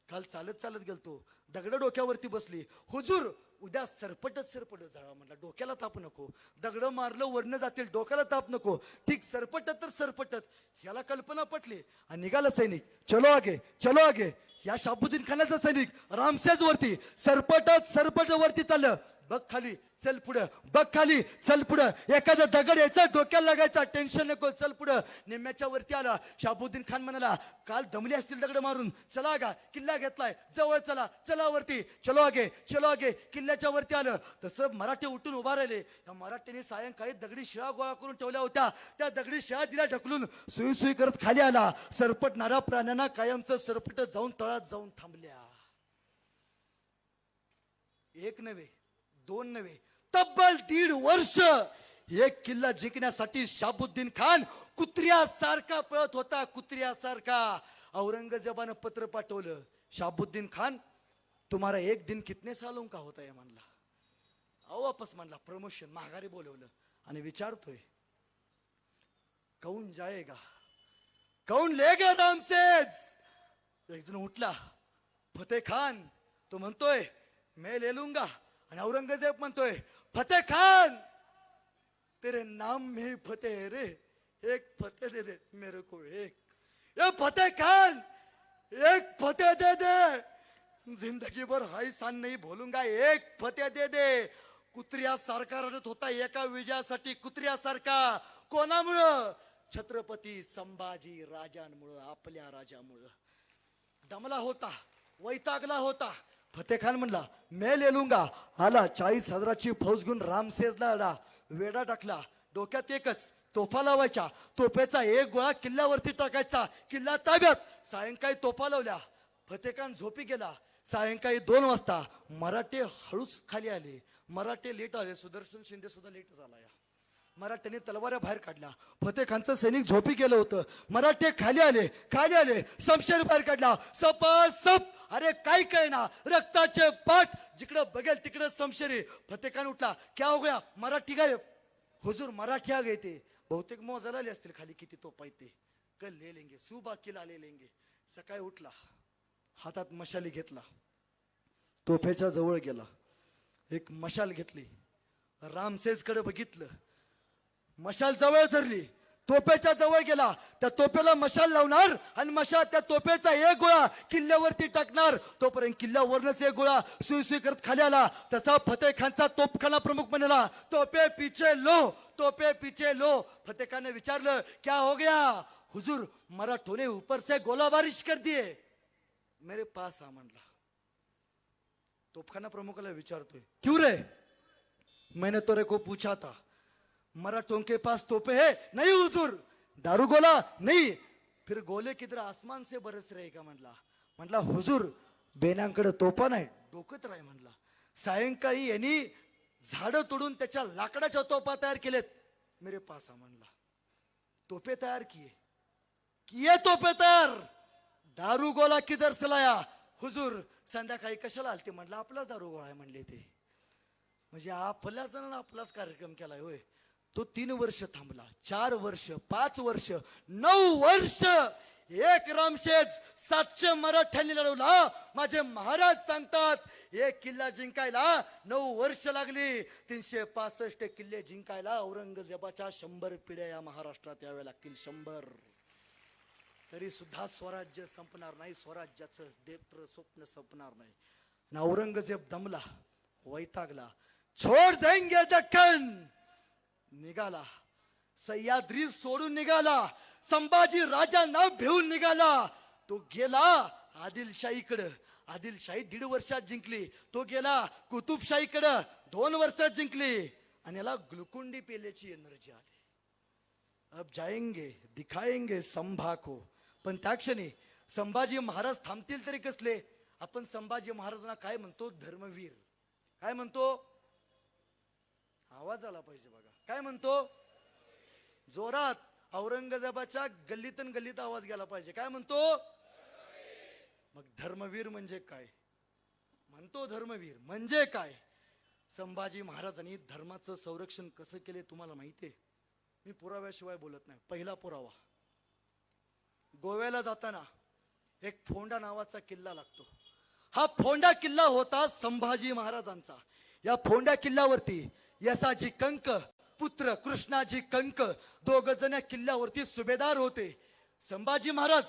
काल चालत चालत गेलतो, दगड डोक्यावरती बसली. हुजूर उद्या सरपटच सरपट जावा. म्हणला डोक्याला ताप नको, दगड मारलं वरनं जातील, डोक्याला ताप नको. ठीक, सरपटत तर सरपटत. याला कल्पना पटली आणि निघाला सैनिक. चलो आगे, चलो आगे. या शाबुद्दीन खानाचा सैनिक रामसेज वरती सरपटत सरपट वरती चाललं. बघ खाली, चल पुढं, बघ खाली, चल पुढं. एखादा दगड यायचा, डोक्याला लागायचा, टेन्शन नको, चल पुढं. निम्म्याच्या वरती आला. शाबुद्दीन खान म्हणाला, काल दमले असतील दगड मारून, चला गा, किल्ला घेतलाय, जवळ चला, चला वरती, चलो आगे, चलो आगे. किल्ल्याच्या वरती आलं तसं मराठे उठून उभा राहिले. या मराठ्यांनी सायंकाळी दगडी शिळा गोळा करून ठेवल्या होत्या. त्या दगडी शिळा दिला ढकलून सुई सुई करत खाली आला. सरपटणाऱ्या प्राण्यांना कायमचं सरपट जाऊन तळात जाऊन थांबल्या. एक नव्हे, 2 नव्हे, तब्बल 1.5 वर्ष एक किल्ला जिंकण्यासाठी शाबुद्दीन खान कुत्र्यासारखा पळत होता, कुत्र्यासारखा. औरंगजेबानं पत्र पाठवलं, शाबुद्दीन खान तुम्हारा 1 दिन कितने सालों का होता है. म्हणला अहो वापस. म्हणला प्रमोशन, माघारी बोलवलं आणि विचारतोय कौन जाएगा, कौन लेगा रामसेज. एक जण उठला, फतेह खान. तो म्हणतोय मैं ले लूंगा. आणि औरंगजेब म्हणतोय फतेह खान तेरे नाम में ही फतेह है रे, एक फतेह दे दे मेरे को. एक ये फतेह खान, एक फतेह दे दे. जिंदगी भर हाय सान नहीं बोलूंगा, एक फतेह दे दे. कुत्र्यासारखा रडत होता एका विजयासाठी, कुत्र्यासारखा. कोणामुळं. छत्रपती संभाजी राजांमुळं, आपल्या राजामुळं. दमला होता, वैतागला होता. फतेह खान म्हणला मैं ले लूंगा. आला 40,000ची फौज घेऊन रामसेजला आला. वेढा टाकला. डोक्यात एकच, तोफा लावायच्या. तोफेचा एक गोळा किल्ल्यावरती टाकायचा, किल्ला ताब्यात. सायंकाळी तोफा लावल्या. फतेह खान झोपी गेला. सायंकाळी 2 वाजता मराठे हळूच खाली आले. मराठे लेट आले. सुदर्शन शिंदे सुद्धा लेट झाला. या मराठ्यांनी तलवाऱ्या बाहेर काढल्या. फतेह खानचं सैनिक झोपी गेलं होतं. मराठे खाली आले, खाली आले. शमशेर बाहेर काढला. सप. अरे काय काय ना, रक्ताचे पाठ जिकडे बघेल तिकडे शमशेरी. फतेह खान उठला, क्या हो गया. मराठी गायब. हुजूर मराठी आ गए थे. बहुतेक मोजायला आले असतील खाली किती तोपा येते. कल ले लेंगे, सुबह किला ले लेंगे. सकाळी उठला, हातात मशाली घेतला, तोफेच्या जवळ गेला. एक मशाल घेतली, रामसेसकडे बघितलं, मशाल जवळ धरली, तोपेच्या जवळ गेला, त्या तोपेला मशाल लावणार आणि मशाल त्या तोपेचा एक गोळा किल्ल्यावरती टाकणार. तोपर्यंत किल्ल्यावरनच एक गोळा सुई सुई करत खाली आला. तसा फतेह खानचा तोपखाना प्रमुख म्हणाला, तोपे पीछे लो, तोपे पीछे लो. फतेह खान ने विचारलं, क्या हो गया हुजूर, मराठों ने ऊपर से गोला बारिश कर दिए. मेरे पास आ म्हणला. तोपखाना प्रमुखाला विचारतोय, क्यों रे? मैंने तोरे को पूछा था, मराठों के पास तोपे है? नहीं हुजूर. दारू गोला? नहीं. फिर गोले किधर आसमान से बरस रहे का म्हणला. म्हणला हुजूर, बेनांकडे तोपा नाही, डोकत राय म्हणला. सायंकाळी यांनी झाडं तोडून त्याच्या लाकडाच्या तोपा तयार केलेत. मेरे पास आ म्हणला. तोपे तयार किए तोपे तयार. दारू गोला किधर से लाया? हुजूर, संध्याकाळी कशाला आलते म्हणला. आपलाच दारू गोळा आहे म्हणले ते. म्हणजे आपल्या जणांना आपलाच कार्यक्रम केलाय होय. तो 3 वर्ष थांबला, 4 वर्ष, 5 वर्ष, 9 वर्ष. एक रामशेज 700 मराठ्यांनी लढवला. माझे महाराज सांगतात, एक किल्ला जिंकायला 9 वर्ष लागली. 365 किल्ले जिंकायला औरंगजेबाच्या 100 पिढ्या या महाराष्ट्रात याव्या लागतील. 100. तरी सुद्धा स्वराज्य संपणार नाही, स्वराज्याचं देवत्र स्वप्न संपणार नाही. औरंगजेब दमला, वैतागला. छोड देंगे दक्कन. निघाला, सह्याद्री सोडून निघाला, संभाजी राजांना भिवून निघाला. तो गेला आदिलशाहीकडे. आदिलशाही 1.5 वर्षात जिंकली. तो गेला कुतुबशाहीकडे, 2 वर्षात जिंकली. आणि याला ग्लुकोंडी पेल्याची एनर्जी आली. अब जाएंगे दिखाएंगे संभा को. पण त्या क्षणी संभाजी महाराज थांबतील तरी कसले. आपण संभाजी महाराजांना काय म्हणतो? धर्मवीर. काय म्हणतो? आवाज आला पाहिजे बघा. काय म्हणतो? जोरात. औरंगजेबाच्या गल्लीतून गल्लीत आवाज गेला पाहिजे. काय म्हणतो? मग धर्मवीर म्हणजे काय? म्हणतो धर्मवीर म्हणजे काय? संभाजी महाराजांनी धर्माचं संरक्षण कसं केले तुम्हाला माहितीये. मी पुराव्याशिवाय बोलत नाही. पहिला पुरावा, गोव्याला जाताना एक फोंडा नावाचा किल्ला लागतो. हा फोंडा किल्ला होता संभाजी महाराजांचा. या फोंडा किल्ल्यावरती यसाजी कंक पुत्र कृष्णाजी कंक 2 जण या किल्ल्यावरती सुभेदार होते. संभाजी महाराज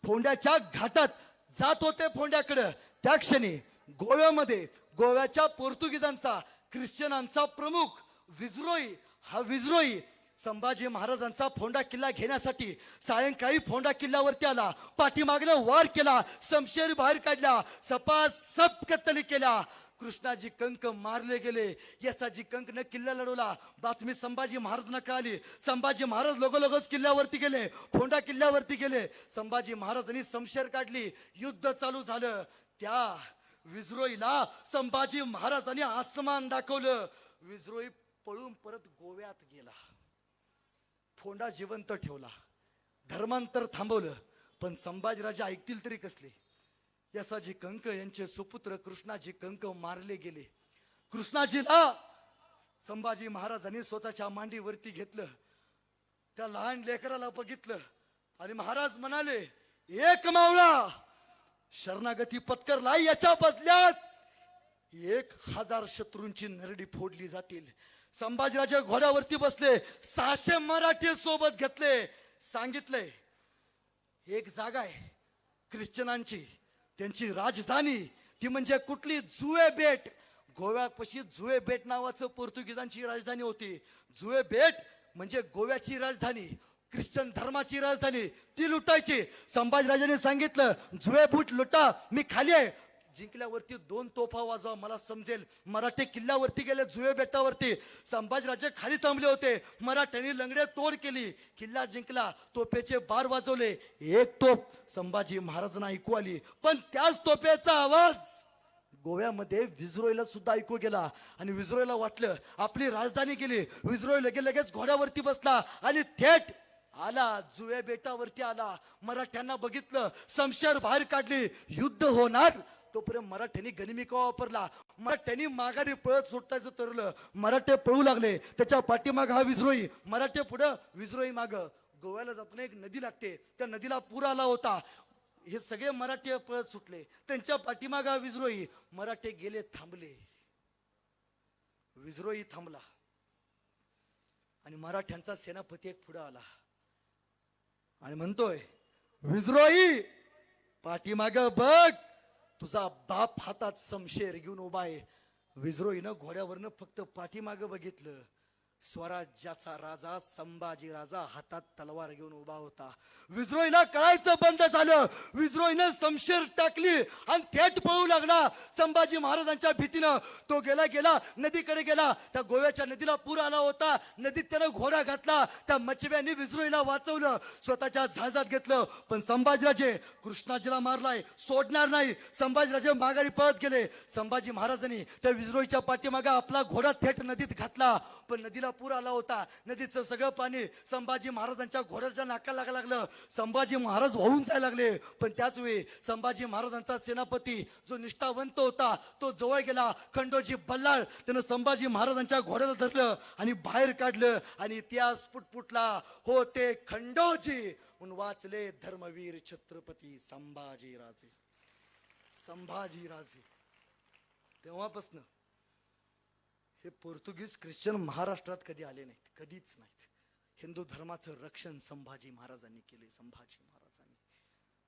फोंड्याच्या घाटात जात होते फोंड्याकडे. त्या क्षणी गोव्यामध्ये गोव्याच्या पोर्तुगीजांचा, ख्रिश्चनांचा प्रमुख विजरोई, हा विजरोई संभाजी महाराजांचा फोंडा किल्ला घेण्यासाठी सायंकाळी फोंडा किल्ल्यावरती आला. पाठीमागनं वार केला, शमशेर बाहेर काढला, सपासप कत्तली केल्या. कृष्णाजी कंक मारले गेले. यसाजी कंकने किल्ला लढवला. बातमी संभाजी महाराजांना कळाली. संभाजी महाराज लगोलगच किल्ल्यावरती गेले, फोंडा किल्ल्यावरती गेले. संभाजी महाराजांनी शमशेर काढली, युद्ध चालू झालं. त्या विजरोईला संभाजी महाराजांनी आसमान दाखवलं. विजरोई पळून परत गोव्यात गेला. फोंडा जिवंत ठेवला, धर्मांतर थांबवलं. पण संभाजीराजे ऐकतील तरी कसले. यसाजी कंक यांचे सुपुत्र कृष्णाजी कंक मारले गेले. कृष्णाजीला संभाजी महाराजांनी स्वतःच्या मांडीवरती घेतलं. त्या लहान लेकराला बघितलं आणि महाराज म्हणाले, एक मावळा शरणागती पत्करला, याच्या बदल्यात 1000 शत्रूंची नरडी फोडली जातील. संभाजीराजे घोड्यावरती बसले, 600 मराठी सोबत घेतले. सांगितलंय एक जागा आहे ख्रिश्चनांची, त्यांची राजधानी, ती म्हणजे कुठली? जुवे बेट. गोव्यापाशी जुवे बेट नावाचं पोर्तुगीजांची राजधानी होती. जुवे बेट म्हणजे गोव्याची राजधानी, ख्रिश्चन धर्माची राजधानी, ती लुटायची. संभाजीराजांनी सांगितलं, जुवे बूट लुटा, मी खाली आहे. जिंकल्यावरती 2 तोफा वाजवा, मला समजेल. मराठे किल्ल्यावरती गेले, जुवे बेटावरती. संभाजीराजे खाली थांबले होते. मराठ्यांनी लंगडे तोड केली, किल्ला जिंकला. तोफेचे बार वाजवले. एक तोफ संभाजी महाराजांना ऐकू आली, पण त्याच तोफेचा आवाज गोव्यामध्ये विजरोईला सुद्धा ऐकू गेला. आणि विजरोईला वाटलं आपली राजधानी गेली. विजरोई लगेच घोड्यावरती बसला आणि थेट आला, जुवे बेटावरती आला. मराठ्यांना बघितलं, शमशेर बाहेर काढली, युद्ध होणार. तोपर्यंत मराठ्यांनी गनिमिका वापरला. मराठ्यांनी माघारी पळत सुटायचं ठरवलं. मराठे पळू लागले. त्याच्या पाठीमाग हा विजरोई, मराठे पुढं, विजरोई माग. गोव्याला जाताना एक नदी लागते, त्या नदीला पूर आला होता. हे सगळे मराठे पळत सुटले. त्यांच्या पाठीमाग हा विजरोई. मराठे गेले, थांबले. विजरोई थांबला आणि मराठ्यांचा सेनापती एक पुढे आला आणि म्हणतोय, विजरोई पाठीमाग बघ, तुझा बाप हातात शमशेर घेऊन उभा आहे. विजरोईनं घोड्यावरनं फक्त पाठीमाग बघितलं. स्वराज्याचा राजा संभाजी राजा हातात तलवार घेऊन उभा होता. विजरोईला कळायचं बंद झालं. विजरोईनं शमशेर टाकली आणि थेट पळू लागला. संभाजी महाराजांच्या भीतीनं तो गेला नदीकडे गेला. त्या गोव्याच्या नदीला पूर आला होता. नदीत त्यानं घोडा घातला. त्या मच्छव्यांनी विजरोईला वाचवलं, स्वतःच्या जहाजात घेतलं. पण संभाजीराजे कृष्णाजीला मारलाय, सोडणार नाही. संभाजीराजे माघारी पळत गेले. संभाजी महाराजांनी त्या विजरोईच्या पाठीमागे आपला घोडा थेट नदीत घातला. पण नदीला पूर आला होता. नदीचं सगळं पाणी संभाजी महाराजांच्या घोड्याच्या नाकाला लागलं. संभाजी महाराज वाहून जायला लागले. पण त्याच वेळी संभाजी महाराजांचा सेनापती जो निष्ठावंत होता तो जवळ गेला. खंडोजी बल्लाळ त्यानं संभाजी महाराजांच्या घोड्याला धरलं आणि बाहेर काढलं आणि इतिहास पुटपुटला. हो ते खंडोजी म्हणून वाचले धर्मवीर छत्रपती संभाजीराजे. संभाजीराजे तेव्हापासून हे पोर्तुगीज ख्रिश्चन महाराष्ट्रात कधी आले नाहीत, कधीच नाहीत. हिंदू धर्माचं रक्षण संभाजी महाराजांनी केले, संभाजी महाराजांनी.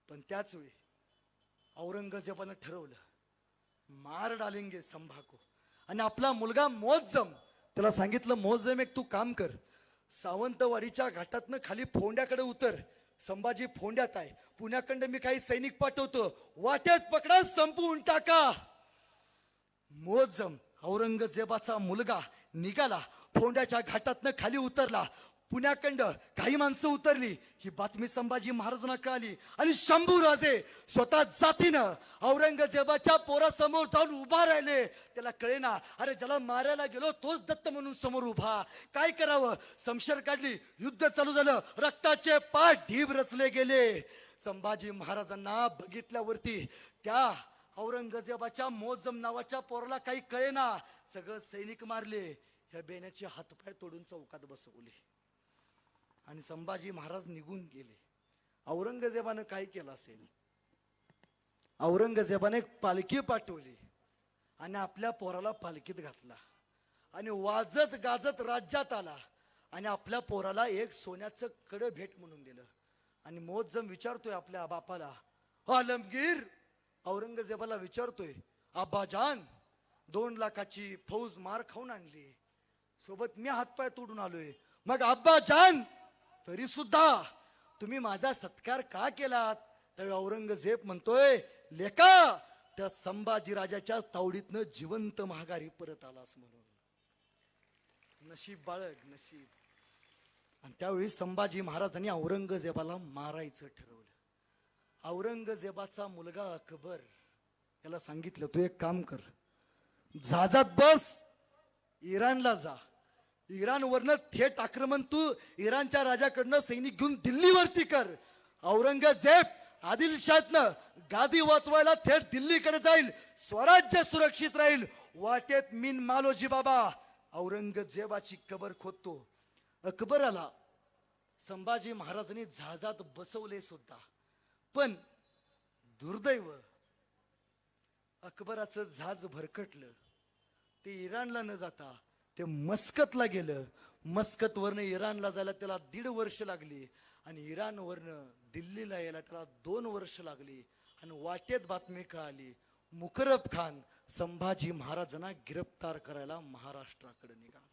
पण त्याच वेळी औरंगजेबानं ठरवलं, मार डालेंगे संभाको. आणि आपला मुलगा मोहज्जम त्याला सांगितलं, मोहज्जम एक तू काम कर, सावंतवाडीच्या घाटातनं खाली फोंड्याकडे उतर. संभाजी फोंड्यात आहे, पुण्याकडे मी काही सैनिक पाठवतो, वाट्यात पकडा, संपवून टाका. मोहज्जम औरंगजेबाचा मुलगा निघाला, फोंड्याच्या घाटातनं खाली उतरला. पुण्याकडं काही माणसं उतरली. ही बातमी संभाजी महाराजांना कळाली आणि शंभूराजे स्वतः जातीनं औरंगजेबाच्या पोरासमोर जाऊन उभा राहिले. त्याला कळेना, अरे ज्याला मारायला गेलो तोच दत्त म्हणून समोर उभा, काय करावं. शमशेर काढली, युद्ध चालू झालं, रक्ताचे पाठ ढीब रचले गेले. संभाजी महाराजांना बघितल्यावरती त्या औरंगजेबाच्या मोहज्जम नावाच्या पोराला काही कळेना. सगळं सैनिक मारले, ह्या बेण्याचे हातपाय तोडून चौकात बसवले आणि संभाजी महाराज निघून गेले. औरंगजेबानं काय केलं असेल, औरंगजेबाने एक पालखी पाठवली आणि आपल्या पोराला पालखीत घातला आणि वाजत गाजत राज्यात आला आणि आपल्या पोराला एक सोन्याचं कड भेट म्हणून दिलं. आणि मोहज्जम विचारतोय आपल्या बापाला, आलमगीर औरंगजेबाला विचारतोय, आब्बाजान 2 लाखाची फौज मार खाऊन आणली, सोबत मी हातपाय तोडून आलोय, मग आब्बाजान तरी सुद्धा तुम्ही माझा सत्कार का केलात. त्यावेळी औरंगजेब म्हणतोय, लेका त्या संभाजी राजाच्या तावडीतनं जिवंत महागारी परत आलास म्हणून. नशीब बाळग नशीब. आणि त्यावेळी संभाजी महाराजांनी औरंगजेबाला मारायचं ठरवलं. औरंगजेबाचा मुलगा अकबर त्याला सांगितलं, तू एक काम कर, जहाजात बस, इराणला जा. इराणवरनं थेट आक्रमण तू इराणच्या राजाकडनं सैनिक घेऊन दिल्लीवरती कर. औरंगजेब आदिलशाहनं गादी वाचवायला थेट दिल्लीकडे जाईल, स्वराज्य सुरक्षित राहील. वाटेत मीन मालोजी बाबा औरंगजेबाची कबर खोदतो. अकबराला संभाजी महाराजांनी जहाजात बसवले सुद्धा. पण दुर्दैव, अकबराचं जहाज भरकटलं. ते इराणला न जाता ते मस्कतला गेलं. मस्कतवरनं इराणला जायला त्याला 1.5 वर्ष लागली आणि इराणवरनं दिल्लीला यायला त्याला 2 वर्ष लागली. आणि वाटेत बातमी कळाली, मुकरब खान संभाजी महाराजांना गिरफ्तार करायला महाराष्ट्राकडे निघाला.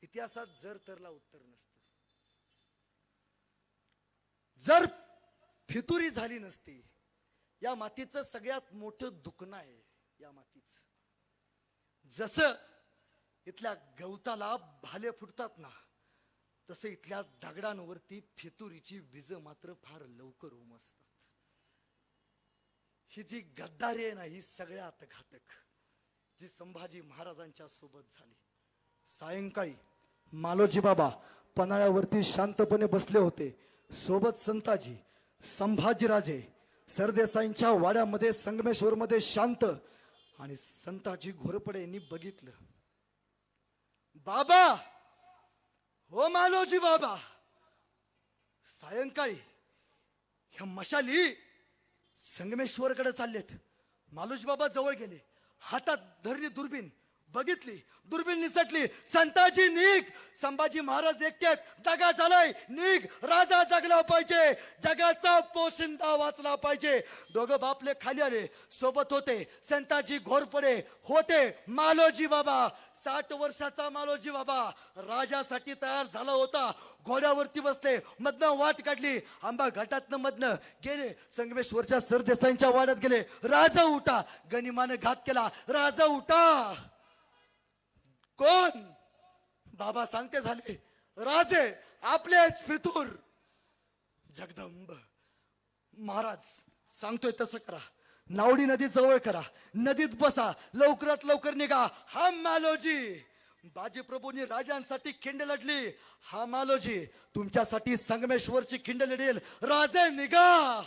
इतिहासात जर तरला उत्तर नसतं. जर फितुरी झाली नसती, या मातीचं सगळ्यात मोठं दुखणं आहे या मातीचं. जसं इथल्या गवताला भाले फुटतात ना, तसं इथल्या दगडांवरती फितुरीची बीज मात्र फार लवकर उमसतात. ही जी गद्दारी आहे ना, ही सगळ्यात घातक जी संभाजी महाराजांच्या सोबत झाली. सायंकाळी मालोजी बाबा पन्हाळ्यावरती शांतपणे बसले होते. सोबत संताजी, संभाजीराजे सरदेसाईंच्या वाड्यामध्ये संगमेश्वर मध्ये शांत. आणि संताजी घोरपडे यांनी बघितलं, बाबा, हो मालोजी बाबा, सायंकाळी ह्या मशाली संगमेश्वरकडे चाललेत. मालोजी बाबा जवळ गेले, हातात धरली दुर्बीन, बघितली, दुर्बीण निसटली, संताजी निघ. संभाजी महाराज एकट्यात, दगा झालाय, निघ. राजा जगला पाहिजे, जगाचा पोशिंदा वाचला पाहिजे. दोघं बापले खाली आले, सोबत होते संताजी घोरपडे, होते मालोजी बाबा. 60 वर्षाचा मालोजी बाबा राजासाठी तयार झाला होता. घोड्यावरती बसले, मधनं वाट काढली, आंबा घाटातनं मधनं गेले, संगमेश्वरच्या सरदेसाईंच्या वाड्यात गेले. राजा उठा, गनिमाने घात केला, राजा उठा. कोण? बाबा सांगते झाले, राजे आपलेच फितूर. जगदंब महाराज सांगतोय तसं करा. नावडी नदी जवळ करा, नदीत बसा, लवकरात लवकर निघा. हा मालोजी. बाजीप्रभूंनी राजांसाठी खिंड लढली, हा मालोजी तुमच्यासाठी संगमेश्वरची खिंड लढेल. राजे निघा.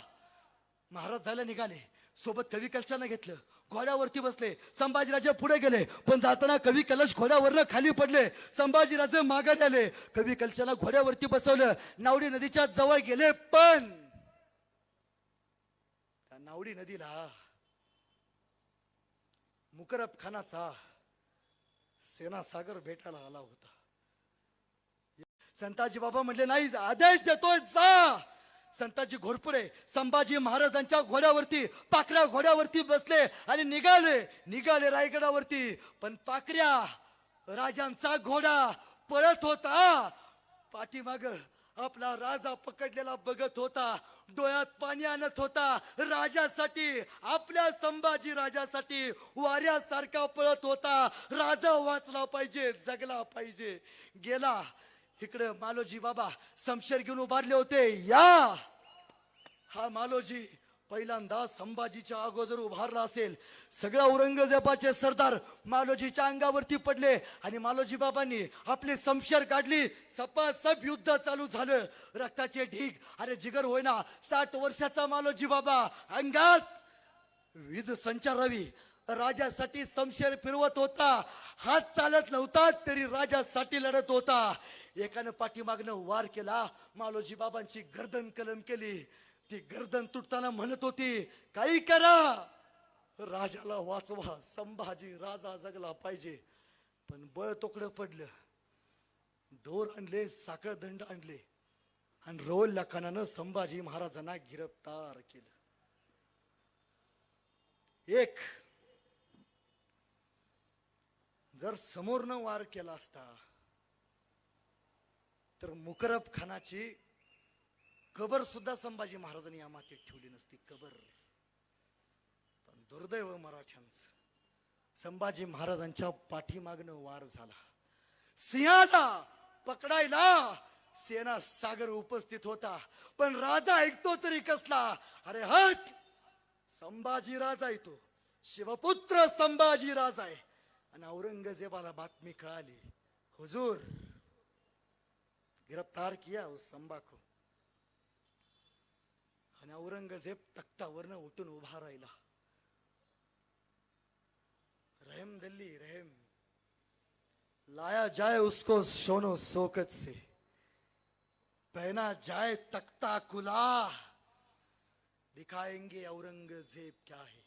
महाराज जायला निघाले, सोबत कवी कलशानं घेतलं, घोड्यावरती बसले. संभाजीराजे पुढे गेले, पण जाताना कवी कलश घोड्यावरनं खाली पडले. संभाजीराजे मागे आले, कवी कलशाला घोड्यावरती बसवलं, नावडी नदीच्या जवळ गेले. पण त्या नावडी नदीला मुकरब खानाचा सेनासागर भेटायला आला होता. संताजी बाबा म्हटले, नाही, आदेश देतोय, जा. संताजी घोरपडे संभाजी महाराजांच्या घोड्यावरती, पाखऱ्या घोड्यावरती बसले आणि निघाले रायगडावरती. पण पाखऱ्या राजांचा घोडा पळत होता. पाठीमाग आपला राजा पकडलेला बघत होता, डोळ्यात पाणी आणत होता. राजासाठी, आपल्या संभाजी राजासाठी वाऱ्यासारखा पळत होता. राजा वाचला पाहिजे, जगला पाहिजे. गेला इकडे मालोजी बाबा समशेर घेऊन उभारले होते. या, हा मालोजी पहिल्यांदा संभाजीच्या अगोदर उभारला असेल. सगळ्या औरंगजेबाचे सरदार मालोजीच्या अंगावरती पडले आणि मालोजी बाबांनी आपली समशेर काढली. सपासप युद्ध चालू झालं, रक्ताचे ढीग. अरे जिगर होईना, 60 वर्षाचा मालोजी बाबा, अंगात वीज संचारावी, राजासाठी समशेर फिरवत होता. हात चालत नव्हता तरी राजासाठी लढत होता. एकानं पाठीमागनं वार केला, मालोजी बाबांची गर्दन कलम केली. ती गर्दन तुटताना म्हणत होती, काही करा, राजाला वाचवा, संभाजी राजा जगला पाहिजे. पण बळ तोकडं पडलं. दोर आणले, साखळ दंड आणले आणि रोल लखानानं संभाजी महाराजांना गिरफ्तार केलं. एक जर समोरनं वार केला असता तर मुकरब खानाची कबर सुद्धा संभाजी महाराजांनी या मातीत ठेवली नसती, कबर. पण दुर्दैव मराठ्यांचं, संभाजी महाराजांच्या पाठीमागनं वार झाला. सिंहाला पकडायला सेना सागर उपस्थित होता, पण राजा ऐकतो तरी कसला. अरे हट, संभाजी राजा येतो, शिवपुत्र संभाजी राजा आहे. आणि औरंगजेबाला बातमी कळाली, हुजूर गिरफ्तार किया उस संभा को. आणि औरंगजेब तख्तावरनं उठून उभा राहिला. रहम दिल्ली रहम, लाया जाए उसको शोनो शौकत से, पहना जाए तख्ता खुला, दिखाएंगे औरंगजेब क्या है.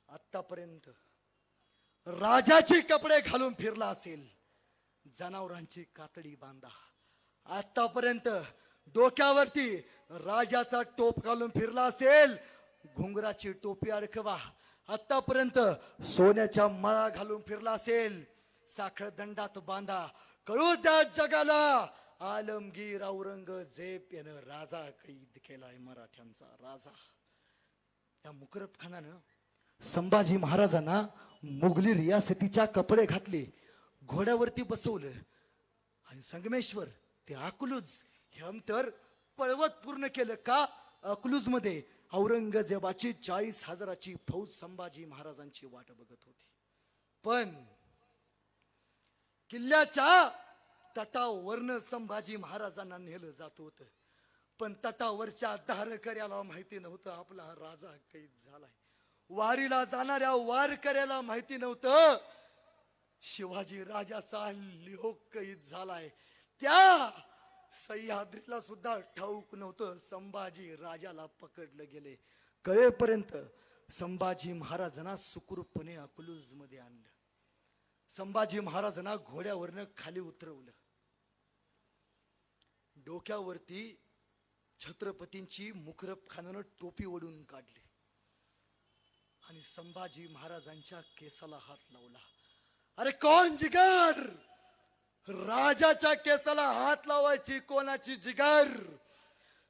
आतापर्यंत राजाचे कपडे घालून फिरला असेल, जनावरांची कातडी बांधा. आतापर्यंत डोक्यावरती राजाचा टोप घालून फिरला असेल, घुंगराची टोपी अडकवा. आतापर्यंत सोन्याच्या मळा घालून फिरला असेल, साखळ दंडात बांधा. कळू द्या जगाला, आलमगीर औरंगजेब यानं राजा कैद केलाय, मराठ्यांचा राजा. या मुकरब खानानं संभाजी महाराजांना मुघली रियासतीच्या कपडे घातले, घोड्यावरती बसवलं आणि संगमेश्वर ते अकलूज हे अंतर पळवत पूर्ण केलं. का? अकलूज मध्ये औरंगजेबाची 40,000ची फौज संभाजी महाराजांची वाट बघत होती. पण किल्ल्याच्या तटावरनं संभाजी महाराजांना नेलं जात होतं. पण तटावरच्या धारकऱ्याला माहिती नव्हतं आपला राजा कैद झालाय. वारीला जाणाऱ्या वारकऱ्याला माहिती नव्हतं शिवाजी राजाचा लिहोक कैद झालाय. त्या सह्याद्रीला सुद्धा ठाऊक नव्हतं संभाजी राजाला पकडलं गेले. कळेपर्यंत संभाजी महाराजांना सुखरूपपणे अकलूज मध्ये आणलं. संभाजी महाराजांना घोड्यावरनं खाली उतरवलं. डोक्यावरती छत्रपतींची मुखरब खानानं टोपी ओढून काढली आणि संभाजी महाराजांच्या केसाला हात लावला. अरे कोण जिगर? राजाच्या केसाला हात लावायची कोणाची जिगर?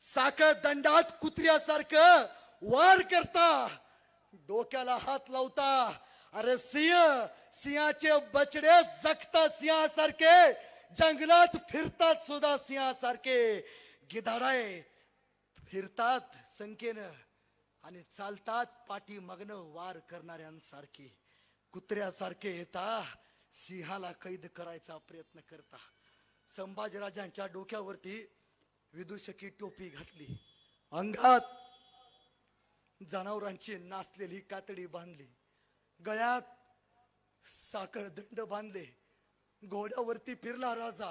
साखर दंडात कुत्र्यासारखं वार करता, डोक्याला हात लावता. अरे सिंहाचे बछडे जगतात सिंहासारखे, जंगलात फिरतात सुद्धा सिंहासारखे. गिधाडाय फिरतात संख्येनं आणि चालतात पाठी मागणं वार करणाऱ्यांसारखे. कुत्र्यासारखे येता सिंहाला कैद करायचा प्रयत्न करता. संभाजीराजांच्या डोक्यावरती विदूषकी टोपी घातली, अंगात जनावरांची नाचलेली कातडी बांधली, गळ्यात साखळ दंड बांधले. घोड्यावरती फिरला राजा,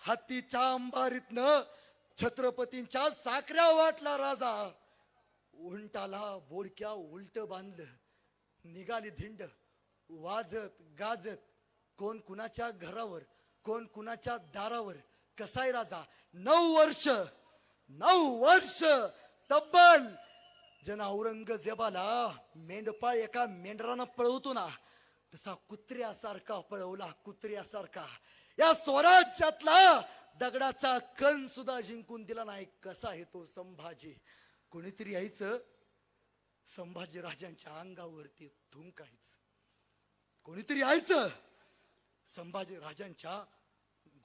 हत्तीच्या अंबारीतनं छत्रपतींच्या साखऱ्या वाटला राजा. उंटाला बोडक्या उलट बांधलं, निघाली धिंड वाजत गाजत. कोण कुणाच्या घरावर, कोण कुणाच्या दारावर. कसाय राजा? 9 वर्ष तब्बल. जन औरंगजेबाला मेंढपाळ एका मेंढरानं पळवतो ना, तसा कुत्र्यासारखा पळवला, कुत्र्यासारखा. या स्वराज्यातला दगडाचा कण सुद्धा जिंकून दिला नाही. कसा आहे तो संभाजी? कोणीतरी यायचं संभाजी राजांच्या अंगावरती थुंकायचं, कोणीतरी यायचं संभाजी राजांच्या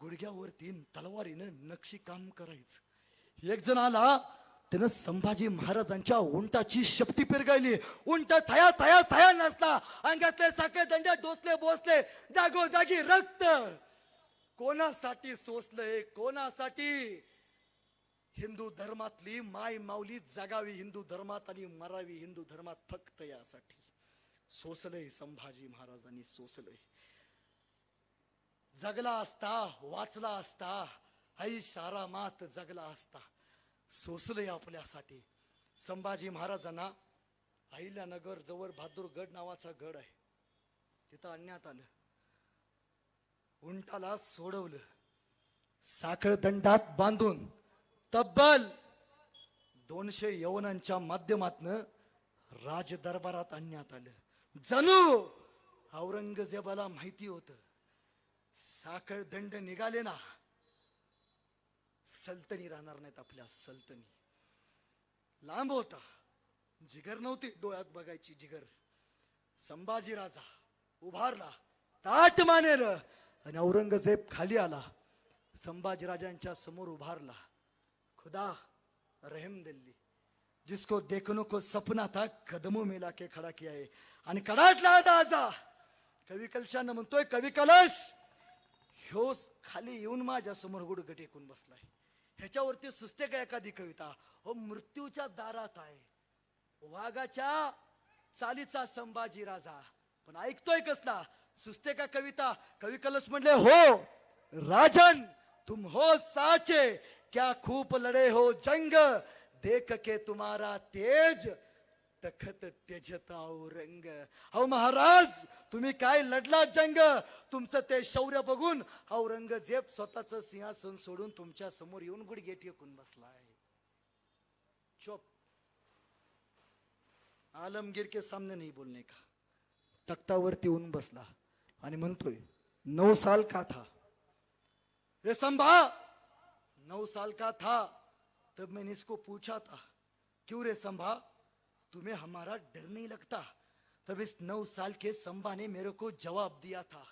गुडघ्यावरती तलवारीनं नक्षी काम करायचं. एक जण आला, त्यानं संभाजी महाराजांच्या उंटाची शक्ती पेरगायली. उंट थया थया थया नसला, अंगातले साखर दंड डोसले बोसले, जागोजागी रक्त. कोणासाठी सोसलंय? कोणासाठी? हिंदू धर्मातली माय माऊली जगावी हिंदू धर्मात आणि मरावी हिंदू धर्मात, फक्त यासाठी सोसलंय संभाजी महाराजांनी, सोसलंय. जगला असता, वाचला असता, ऐश आरामात जगला असता, सोसलंय आपल्यासाठी. संभाजी महाराजांना अहिल्यानगर जवळ बहादूरगड नावाचा गड आहे, तिथं आणण्यात आलं. उंटाला सोडवलं, साखळ दंडात बांधून तब्बल 200 यवनांच्या माध्यमातनं राज दरबारात आणण्यात आलं. जणू औरंगजेबाला माहिती होत, साखळ दंड निघाले ना, सल्तनी राहणार नाहीत आपल्या, सल्तनी. लांब होता, जिगर नव्हती डोळ्यात बघायची जिगर. संभाजी राजा उभारला, ताट मानेल, आणि औरंगजेब खाली आला, संभाजी राजांच्या समोर उभारला. खुदा रहम दिल्ली, जिसको देखने को सपना था कदमों में लाके खडा किया है. आणि कडाटला राजा. कवी कलशानं म्हणतोय, कवी कलश ह्यो खाली येऊन माझ्या समोर गुडघे टेकून बसलाय. ह्याच्यावरती सुस्ते का एखादी कविता? हो, मृत्यूच्या दारात आहे, वाघाच्या चालीचा संभाजी राजा, पण ऐकतोय कसला? सुस्ते का कविता? कवी कलश म्हणले, हो राजन तुम हो साचे, क्या खूप लढे हो जंग, देख के तुम्हारा तेज तखत त्यजता औरंग. अहो महाराज, तुम्ही काय लढला जंग, तुमचं ते शौर्य बघून औरंगजेब स्वतःच सिंहासन सोडून तुमच्या समोर येऊन गुडघे टेकून बसलाय. चुप. आलमगीर के सामने नहीं बोलने का. तख्तावरती येऊन बसला आणि म्हणतोय, 9 साल का था ये संभा, 9 साल का था तब मैंने इसको पूछा था, क्यों रे संभा तुम्हें हमारा डर नहीं लगता? तब इस 9 साल के संभा ने मेरे को जवाब दिया था,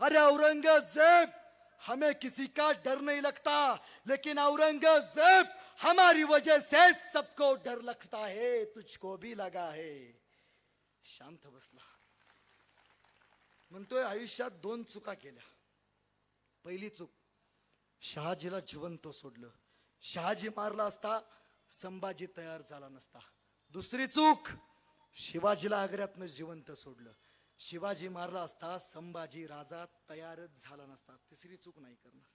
अरे औरंगजेब हमें किसी का डर नहीं लगता, लेकिन औरंगजेब हमारी वजह से सबको डर लगता है, तुझको भी लगा है. शांत बसला. म्हणतोय, आयुष्यात 2 चुका केल्या. पहिली चूक, शहाजीला जिवंत सोडलं. शहाजी मारला असता संभाजी तयार झाला नसता. दुसरी चूक, शिवाजीला आग्र्यातनं जिवंत सोडलं. शिवाजी मारला असता संभाजी राजा तयारच झाला नसता. तिसरी चूक नाही करणार.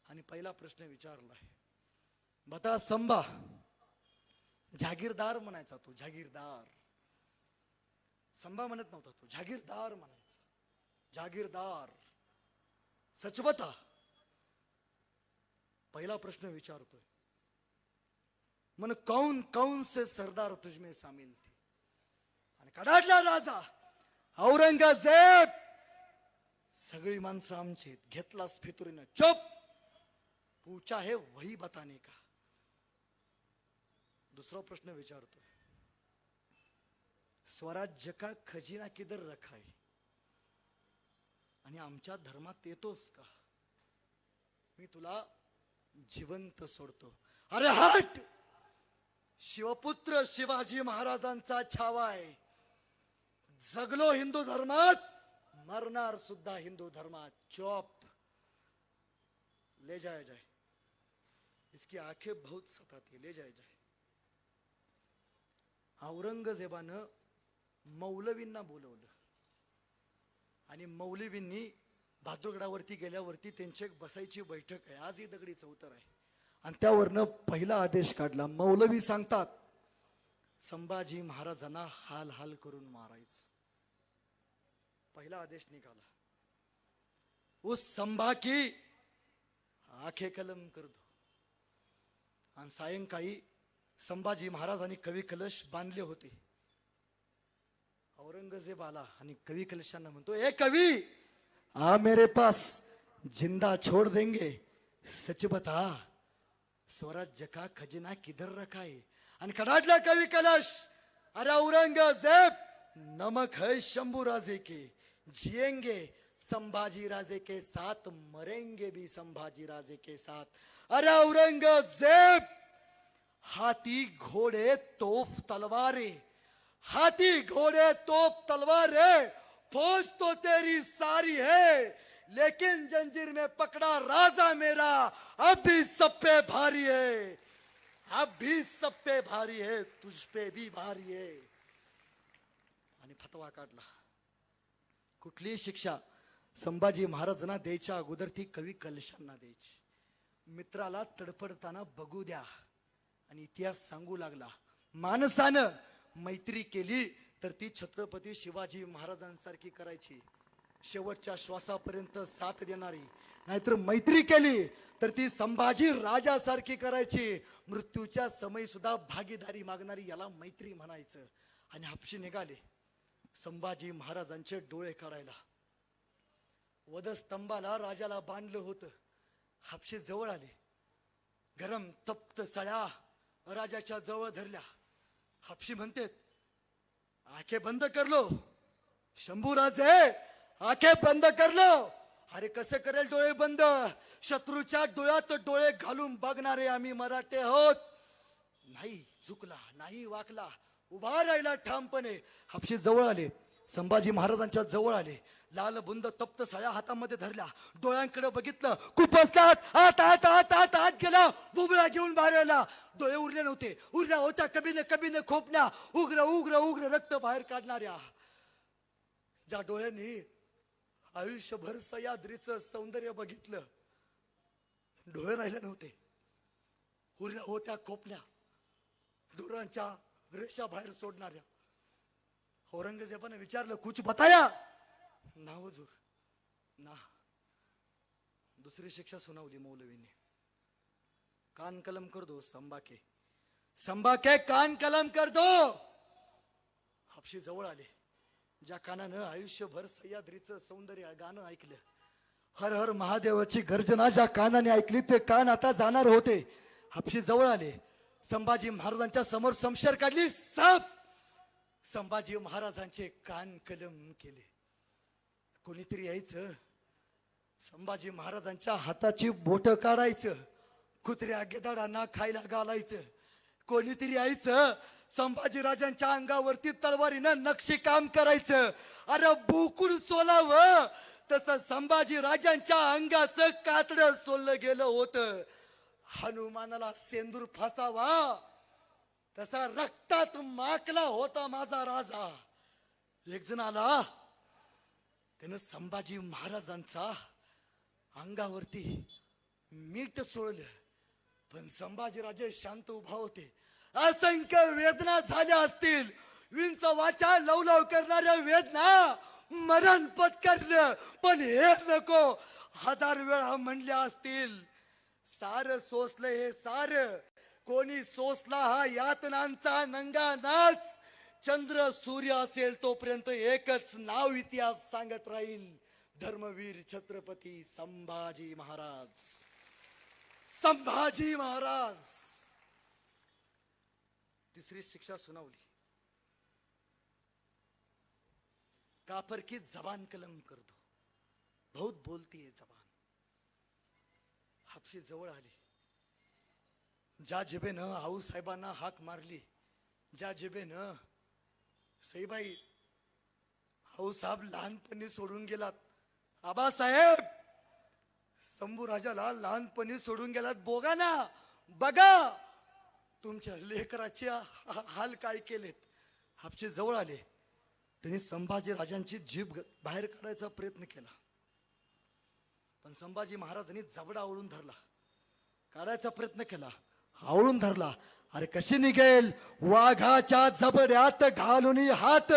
आणि पहिला प्रश्न विचारलाय, बता संभा जागीरदार म्हणायचा तो, जागीरदार. संभा म्हणत नव्हता तो, जागीरदार म्हणायचा. जागीरदार, सच बता. पहिला प्रश्न विचारतोय, मन कौन कौन से सरदार तुझमें सामील थे. आणि कडाडला राजा औरंगजेब, सगळी माणसं आमची. घेतलास फितुरीनं, चुप. पूछा है वही बताने का. दुसरा प्रश्न विचारतोय, स्वराज्य का खजिना किधर रखा है, आणि आमच्या धर्मात येतोस का. मी तुला जिवंत सोडतो. अरे हट. शिवपुत्र शिवाजी महाराजांचा छावा आहे. जगलो हिंदू धर्मात, मरणार सुद्धा हिंदू धर्मात. चौप. ले जाया जाए. इसकी आंखें बहुत सताती, ले जाया जाए. औरंगजेबानं मौलवींना बोलवलं आणि मौलवींनी बहादूरगडावरती गेल्यावरती त्यांची एक बसायची बैठक आहे. आजही दगडी चौतर आहे. आणि त्यावरनं पहिला आदेश काढला. मौलवी सांगतात, संभाजी महाराजांना हाल हाल करून मारायचं. पहिला आदेश निघाला, उस संभा की आंखें कलम कर दो. आणि सायंकाळी संभाजी महाराजांनी कवी कलश बांधले होते. औरंगजेब आला आणि कवी कलशांना म्हणतो, ए कवी, आ मेरे पास, जिंदा छोड़ देंगे, सच बता स्वराज्य का खजिना किधर रखा है. आणि कडाडला कवी कलश. अरे औरंगजेब, नमक है शंभू राजे के, जिएंगे संभाजी राजे के साथ, मरेंगे भी संभाजी राजे के साथ. अरे औरंगजेब, हाथी घोड़े तोप तलवारे, हाथी घोड़े तोप तलवारे, फौज तो तेरी सारी है, लेकिन जंजीर में पकड़ा राजा मेरा अब भी सब पे भारी है, अब भी सब पे भारी है, तुझ पे भी भारी है. आणि फतवा काढला. कुठलीही शिक्षा संभाजी महाराजांना द्यायच्या अगोदर ती कवी कलशांना द्यायची. मित्राला तडफडताना बघू द्या. आणि इतिहास सांगू लागला, माणसानं मैत्री केली तर ती छत्रपती शिवाजी महाराजांसारखी करायची, शेवटच्या श्वासापर्यंत साथ देणारी. नाहीतर मैत्री केली तर ती संभाजी राजासारखी करायची, मृत्यूच्या समय सुद्धा भागीदारी मागणारी. याला मैत्री म्हणायचं. आणि हापशी निघाले संभाजी महाराजांचे डोळे काढायला. वधस्तंभाला राजाला बांधलं होतं. हापशी जवळ आले. गरम तप्त सळ्या राजाच्या जवळ धरल्या. हापशी म्हणते, आंखें बंद कर लो शंभूराजे, आंखें बंद कर लो. अरे कसं करेल डोळे बंद, शत्रूच्या डोळ्यात डोळे घालून बघणारे आम्ही मराठे आहोत. नाही झुकला, नाही वाकला, उभा राहिला ठामपणे. हापशी जवळ आले, संभाजी महाराजांच्या जवळ आले. लाल बुंद तप्त साळ्या हातामध्ये धरल्या, डोळ्यांकडे बघितलं. कुपसलात आत आत आत आत आत गेला, बुबळा घेऊन बाहेर आला. डोळे उरले नव्हते, उरल्या होत्या कबीने खोपण्या, उग्र उग्र उग्र रक्त बाहेर काढणाऱ्या. ज्या डोळ्यांनी आयुष्यभर सह्याद्रीचं सौंदर्य बघितलं, डोळे राहिले नव्हते, उरल्या होत्या खोपण्या, डोळ्यांच्या रेषा बाहेर सोडणाऱ्या. औरंगजेबाने विचारलं, कुछ बताया. ना हुजूर, ना. दुसरी शिक्षा सुनावली मौलवीने, कान कलम कर दो संभा के, संभा के कान कलम कर दो. हापशी जवळ आले. ज्या कानानं आयुष्यभर सह्याद्रीचं सौंदर्य गाणं ऐकलं, हर हर महादेवाची गर्जना ज्या कानाने ऐकली, ते कान आता जाणार होते. हापशी जवळ आले. संभाजी महाराजांच्या समोर शमशेर काढली. संभाजी महाराजांचे कान कलम केले. कोणीतरी यायचं, संभाजी महाराजांच्या हाताची बोट काढायचं, कुत्र्या गिधाडांना खायला घालायचं. कोणीतरी यायचं, संभाजी राजांच्या अंगावरती तलवारीनं नक्षीकाम करायचं. अरे बुकुड सोलावं तसं संभाजी राजांच्या अंगाचं कातडं सोललं गेलं होतं. हनुमानाला सेंदूर फासावा तसा रक्तात माकला होता माझा राजा. एक जण आला, त्यानं संभाजी महाराजांचा अंगावरती मीठ चोळलं, पण संभाजीराजे शांत उभा होते. असंख्य वेदना झाल्या असतील, विंच वाचा लवलव करणाऱ्या वेदना मरण पत्करलं, पण हे नको. 1000 वेळा म्हणल्या असतील. सार सोसलं हे सार, कोणी सोसला हा यातनांचा नंगा नाच. चंद्र सूर्य असेल तोपर्यंत एकच नाव इतिहास सांगत राहील, धर्मवीर छत्रपती संभाजी महाराज. संभाजी महाराज. तिसरी शिक्षा सुनावली. काफर की जबान कलम कर दो, बहुत बोलती है जबान. हापशी जवळ आले. ज्या जिभेनं आऊ साहेबांना हाक मारली, ज्या जिभेनं सईबाई आऊ साहेब लहानपणी सोडून गेलात, आबासाहेब शंभू राजाला लहानपणी सोडून गेलात. बोगा ना, बघा तुमच्या लेकराचे हाल काय केलेत. हापशी जवळ आले. त्यांनी संभाजी राजांची जीभ बाहेर काढायचा प्रयत्न केला, पण संभाजी महाराजांनी जबडा आवळून धरला. काढायचा प्रयत्न केला, आवळून धरला. अरे कशी निघेल, वाघाच्या जबड्यात घालून हात,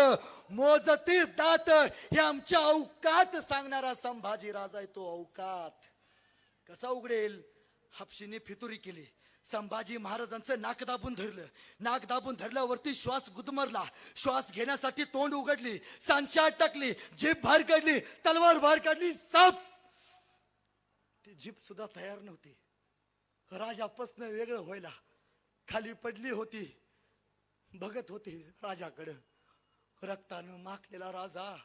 मोजती दात, हे आमच्या औकात सांगणारा संभाजी राजा आहे. तो औकात कसा उघडेल. हापशीने फितुरी केली. संभाजी महाराजांचं नाक दाबून धरलं. नाक दाबून धरल्यावरती श्वास गुदमरला. श्वास घेण्यासाठी तोंड उघडली, सांचा टाकली, जीभ बाहेर काढली, तलवार बाहेर काढली. साप ती जीभ सुद्धा तयार नव्हती. राजापासून वेगळं व्हायला खाली पडली होती. बघत होती राजाकडं. रक्तानं माखलेला राजा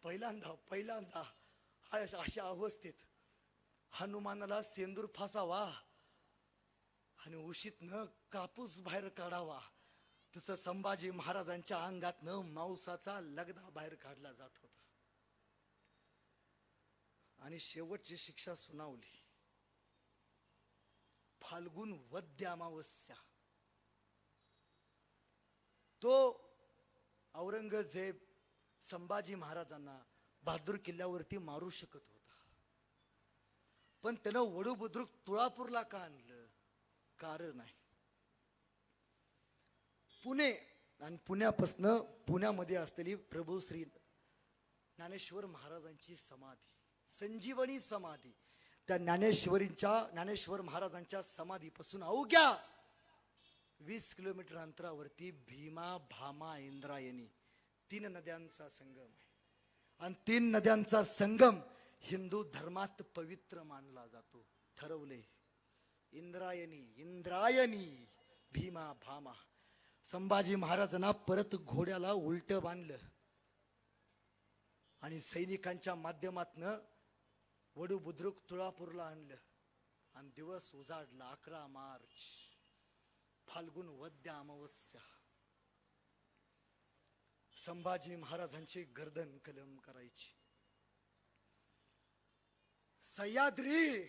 पहिल्यांदा अशा अवस्थेत हनुमानाला सेंदूर फासावा आणि उशीतनं कापूस बाहेर काढावा, तसं संभाजी महाराजांच्या अंगातनं मांसाचा लगदा बाहेर काढला जात होता. आणि शेवटची शिक्षा सुनावली. फाल्गुन वद्य अमावस्या. तो औरंगजेब संभाजी महाराजांना बहादूर किल्ल्यावरती मारू शकत होता, पण त्यानं वडू बुद्रुक तुळापूरला का आणलं? कारण आहे पुणे, आणि पुण्यापासनं पुण्यामध्ये असलेली प्रभू श्री ज्ञानेश्वर महाराजांची समाधी, संजीवनी समाधी. त्या ज्ञानेश्वर महाराजांच्या समाधीपासून अवघ्या 20 किलोमीटर अंतरावरती भीमा, भामा, इंद्रायणी 3 नद्यांचा संगम आहे. आणि 3 नद्यांचा संगम हिंदू धर्मात पवित्र मानला जातो. ठरवले इंद्रायणी, भीमा, भामा. संभाजी महाराजांना परत घोड्याला उलट बांधलं आणि सैनिकांच्या माध्यमातनं वडू बुद्रुक तुळापूरला आणलं. आणि दिवस उजाडला. 11 मार्च, फाल्गुन वद्य अमावस्या. संभाजी महाराजांची गर्दन कलम करायची. सह्याद्री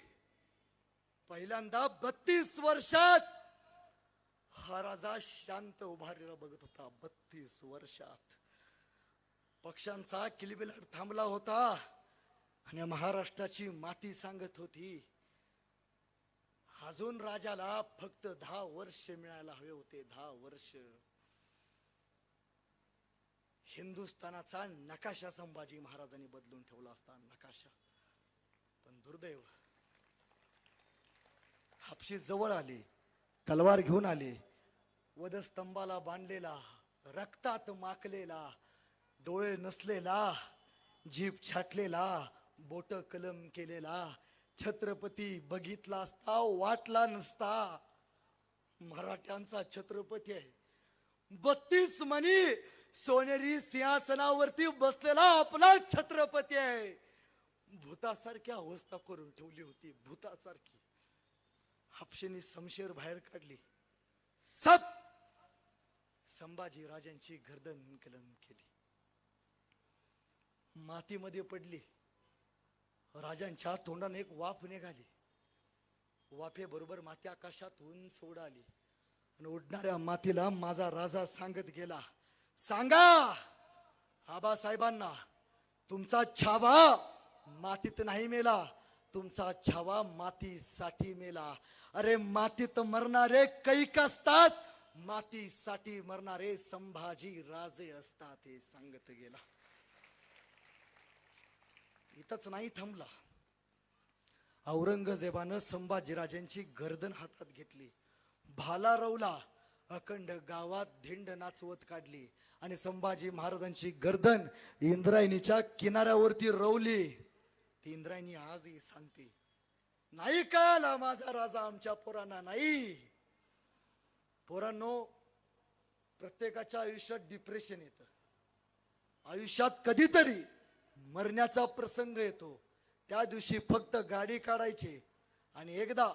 पहिल्यांदा 32 वर्षात हा राजा शांत उभारलेला बघत होता. 32 वर्षात पक्षांचा किलबिलाट थांबला होता आणि महाराष्ट्राची माती सांगत होती, अजून राजाला फक्त 10 वर्ष मिळायला हवे होते. 10 वर्ष. हिंदुस्थानाचा नकाशा संभाजी महाराजांनी बदलून ठेवला असता. नकाशा. पण दुर्दैव, हापशी जवळ आले, तलवार घेऊन आले. वधस्तंभाला बांधलेला, रक्तात माखलेला, डोळे नसलेला, जीभ छाटलेला, बोट कलम केलेला छत्रपती बघितला असता वाटला नसता. मराठ्यांचा छत्रपती आहे. 32 मणी सोनेरी सिंहासनावरती बसलेला आपला छत्रपती आहे. भूतासारखी अवस्था करून ठेवली होती, भूतासारखी. हापशेने शमशेर बाहेर काढली. सब संभाजी राजांची गर्दन कलम केली. मातीमध्ये पडली. राजांच्या तोंडाने एक वाफ निघाली. वाफे बरोबर माती आकाशात उंच उडाली आणि उडणाऱ्या मातीला माझा राजा सांगत गेला, सांगा आबासाहेबांना, तुमचा छावा मातीत नाही मेला, तुमचा छावा मातीसाठी मेला. अरे मातीत मरणारे कैक असतात, मातीसाठी मरणारे संभाजी राजे असतात, हे सांगत गेला. इथंच नाही थांबला. औरंगजेबानं संभाजीराजांची गर्दन हातात घेतली, भाला रवला, अखंड गावात धिंड नाचवत काढली आणि संभाजी महाराजांची गर्दन इंद्रायणीच्या किनाऱ्यावरती रवली. ती इंद्रायणी आजही सांगते, नाही कळाला माझा राजा आमच्या पोरांना नाही. पोरांनो, प्रत्येकाच्या आयुष्यात डिप्रेशन येतं. आयुष्यात कधीतरी मरण्याचा प्रसंग येतो. त्या दिवशी फक्त गाडी काढायची आणि एकदा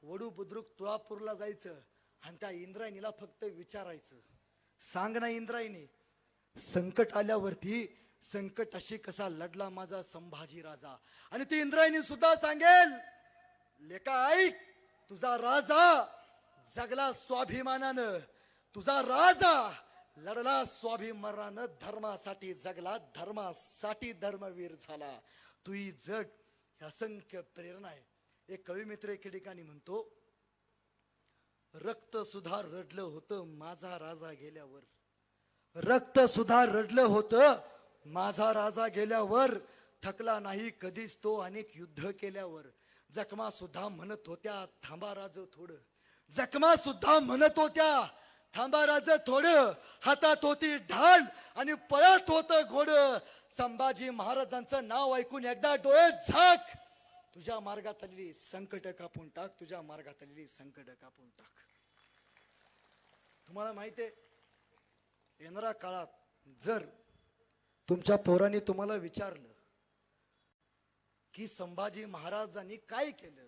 वडू बुद्रुक तुळापूरला जायचं आणि त्या इंद्रायणीला फक्त विचारायचं, सांग ना इंद्रायणी, संकट आल्यावरती संकटाशी कसा लढला माझा संभाजी राजा. आणि ती इंद्रायणी सुद्धा सांगेल, लेका ऐक, तुझा राजा जगला स्वाभिमानानं, तुझा राजा लढला स्वाभिमानानं, धर्मासाठी जगला, धर्मासाठी धर्मवीर झाला. तुही जग. असंख्य प्रेरणा आहे. एक कवी मित्र एके ठिकाणी म्हणतो, रक्त सुद्धा रडलं होतं माझा राजा गेल्यावर, रक्त सुद्धा रडलं होतं माझा राजा गेल्यावर, थकला नाही कधीच तो अनेक युद्ध केल्यावर. जखमा सुद्धा म्हणत होत्या थांबा राज थोडं, जखमा सुद्धा म्हणत होत्या थांबा राज थोडं, हातात होती ढाल आणि पळत होत घोड. संभाजी महाराजांचं नाव ऐकून एकदा डोळे झाक, तुझ्या मार्गात आलेली संकट कापून टाक, तुझ्या मार्गात आलेली संकट कापून टाक. तुम्हाला माहितीये, येणाऱ्या काळात जर तुमच्या पोरांनी तुम्हाला विचारलं की संभाजी महाराजांनी काय केलं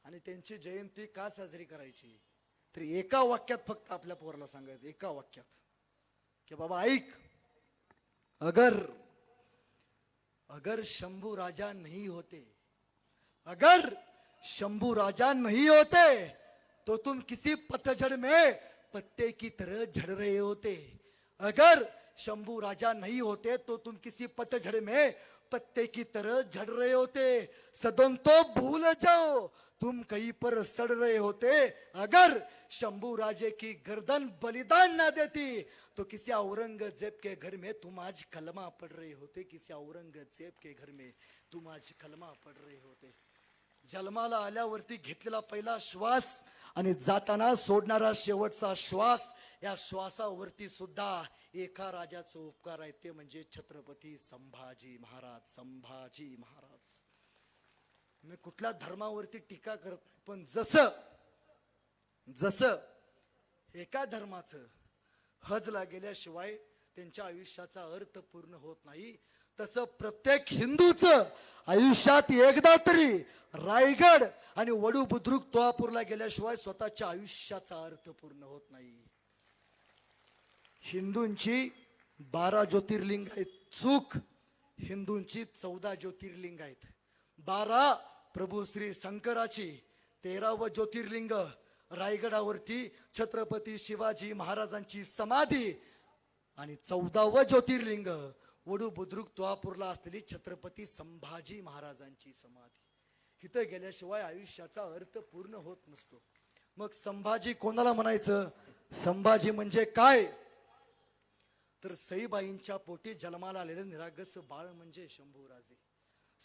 आणि त्यांची जयंती का साजरी करायची, तर एका वाक्यात फक्त आपल्या पोराला सांगायचं, एका वाक्यात, की बाबा ऐक, अगर शंभू राजा नहीं होते, अगर शंभू राजा नहीं होते तो तुम किसी पतझड़ में पत्ते की तरह झड़ रहे होते. अगर शंभू राजा नहीं होते तो तुम किसी पतझड़ में पत्ते की तरह झड़ रहे होते. सदन तो भूल जाओ तुम कहीं पर सड़ रहे होते. अगर शंभू राजे की गर्दन बलिदान ना देती तो किसी औरंगजेब के घर में तुम आज कलमा पढ़ रहे होते. किसी औरंगजेब के घर में तुम आज कलमा पढ़ रहे होते. जन्माला आल्यावरती घेतलेला पहिला श्वास आणि जाताना सोडणारा शेवटचा श्वास, या श्वासावरती सुद्धा एका राजाचा उपकार आहे, ते म्हणजे छत्रपती संभाजी महाराज. संभाजी महाराज. मी कुठल्या धर्मावरती टीका करत नाही, पण जसं एका धर्माचं हजला गेल्याशिवाय त्यांच्या आयुष्याचा अर्थ पूर्ण होत नाही, तसं प्रत्येक हिंदूचं आयुष्यात एकदा तरी रायगड आणि वडू बुद्रुक तुळापूरला गेल्याशिवाय स्वतःच्या आयुष्याचा अर्थ पूर्ण होत नाही. हिंदूंची 12 ज्योतिर्लिंग आहेत, चूक, हिंदूंची 14 ज्योतिर्लिंग आहेत. 12 प्रभू श्री शंकराची, 13वं ज्योतिर्लिंग रायगडावरती छत्रपती शिवाजी महाराजांची समाधी आणि 14वं ज्योतिर्लिंग वडू बुद्रुक तुळापूरला असलेली छत्रपती संभाजी महाराजांची समाधी. इथं गेल्याशिवाय आयुष्याचा अर्थ पूर्ण होत नसतो. मग संभाजी कोणाला म्हणायचं? संभाजी म्हणजे काय? तर सईबाईंच्या पोटी जन्माला आलेलं निरागस बाळ म्हणजे शंभूराजे.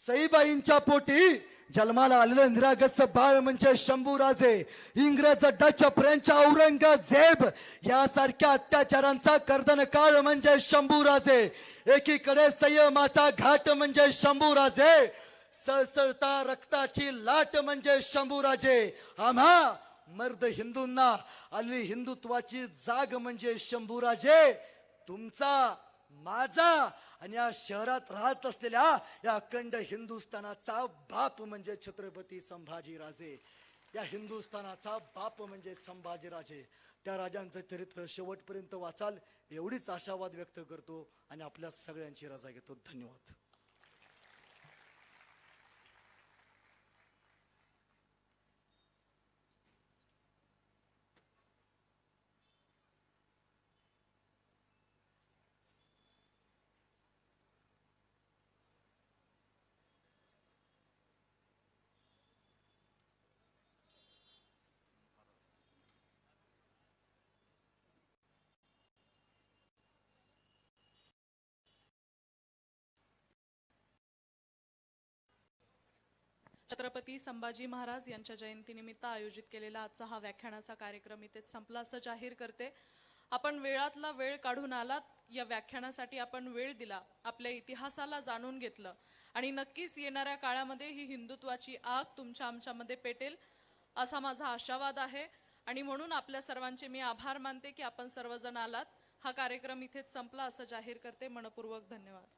सईबाईंच्या पोटी जन्माला आलेलं निरागस बाळ म्हणजे शंभूराजे. इंग्रज, डच, फ्रेंच, औरंगजेब यासारख्या अत्याचारांचा कर्दनकाळ म्हणजे शंभूराजे. एकीकडे संयमाचा घाट म्हणजे शंभूराजे, सळसळता रक्ताची लाट म्हणजे शंभूराजे. आम्हा मर्द हिंदूंना आली हिंदुत्वाची जाग म्हणजे शंभूराजे. तुमचा, माझा आणि या शहरात राहत असलेल्या या अखंड हिंदुस्थानाचा बाप म्हणजे छत्रपती संभाजीराजे. या हिंदुस्थानाचा बाप म्हणजे संभाजीराजे. त्या राजांचं चरित्र शेवटपर्यंत वाचाल एवढीच आशावाद व्यक्त करतो आणि आपल्या सगळ्यांची रजा घेतो. धन्यवाद. छत्रपती संभाजी महाराज यांच्या जयंतीनिमित्त आयोजित केलेला आजचा हा व्याख्यानाचा कार्यक्रम इथेच संपला असं जाहीर करते. आपण वेळातला वेळ काढून आलात, या व्याख्यानासाठी आपण वेळ दिला, आपल्या इतिहासाला जाणून घेतलं आणि नक्कीच येणाऱ्या काळामध्ये ही हिंदुत्वाची आग तुमच्या आमच्यामध्ये पेटेल असा माझा आशावाद आहे. आणि म्हणून आपल्या सर्वांचे मी आभार मानते की आपण सर्वजण आलात. हा कार्यक्रम इथेच संपला असं जाहीर करते. मनपूर्वक धन्यवाद.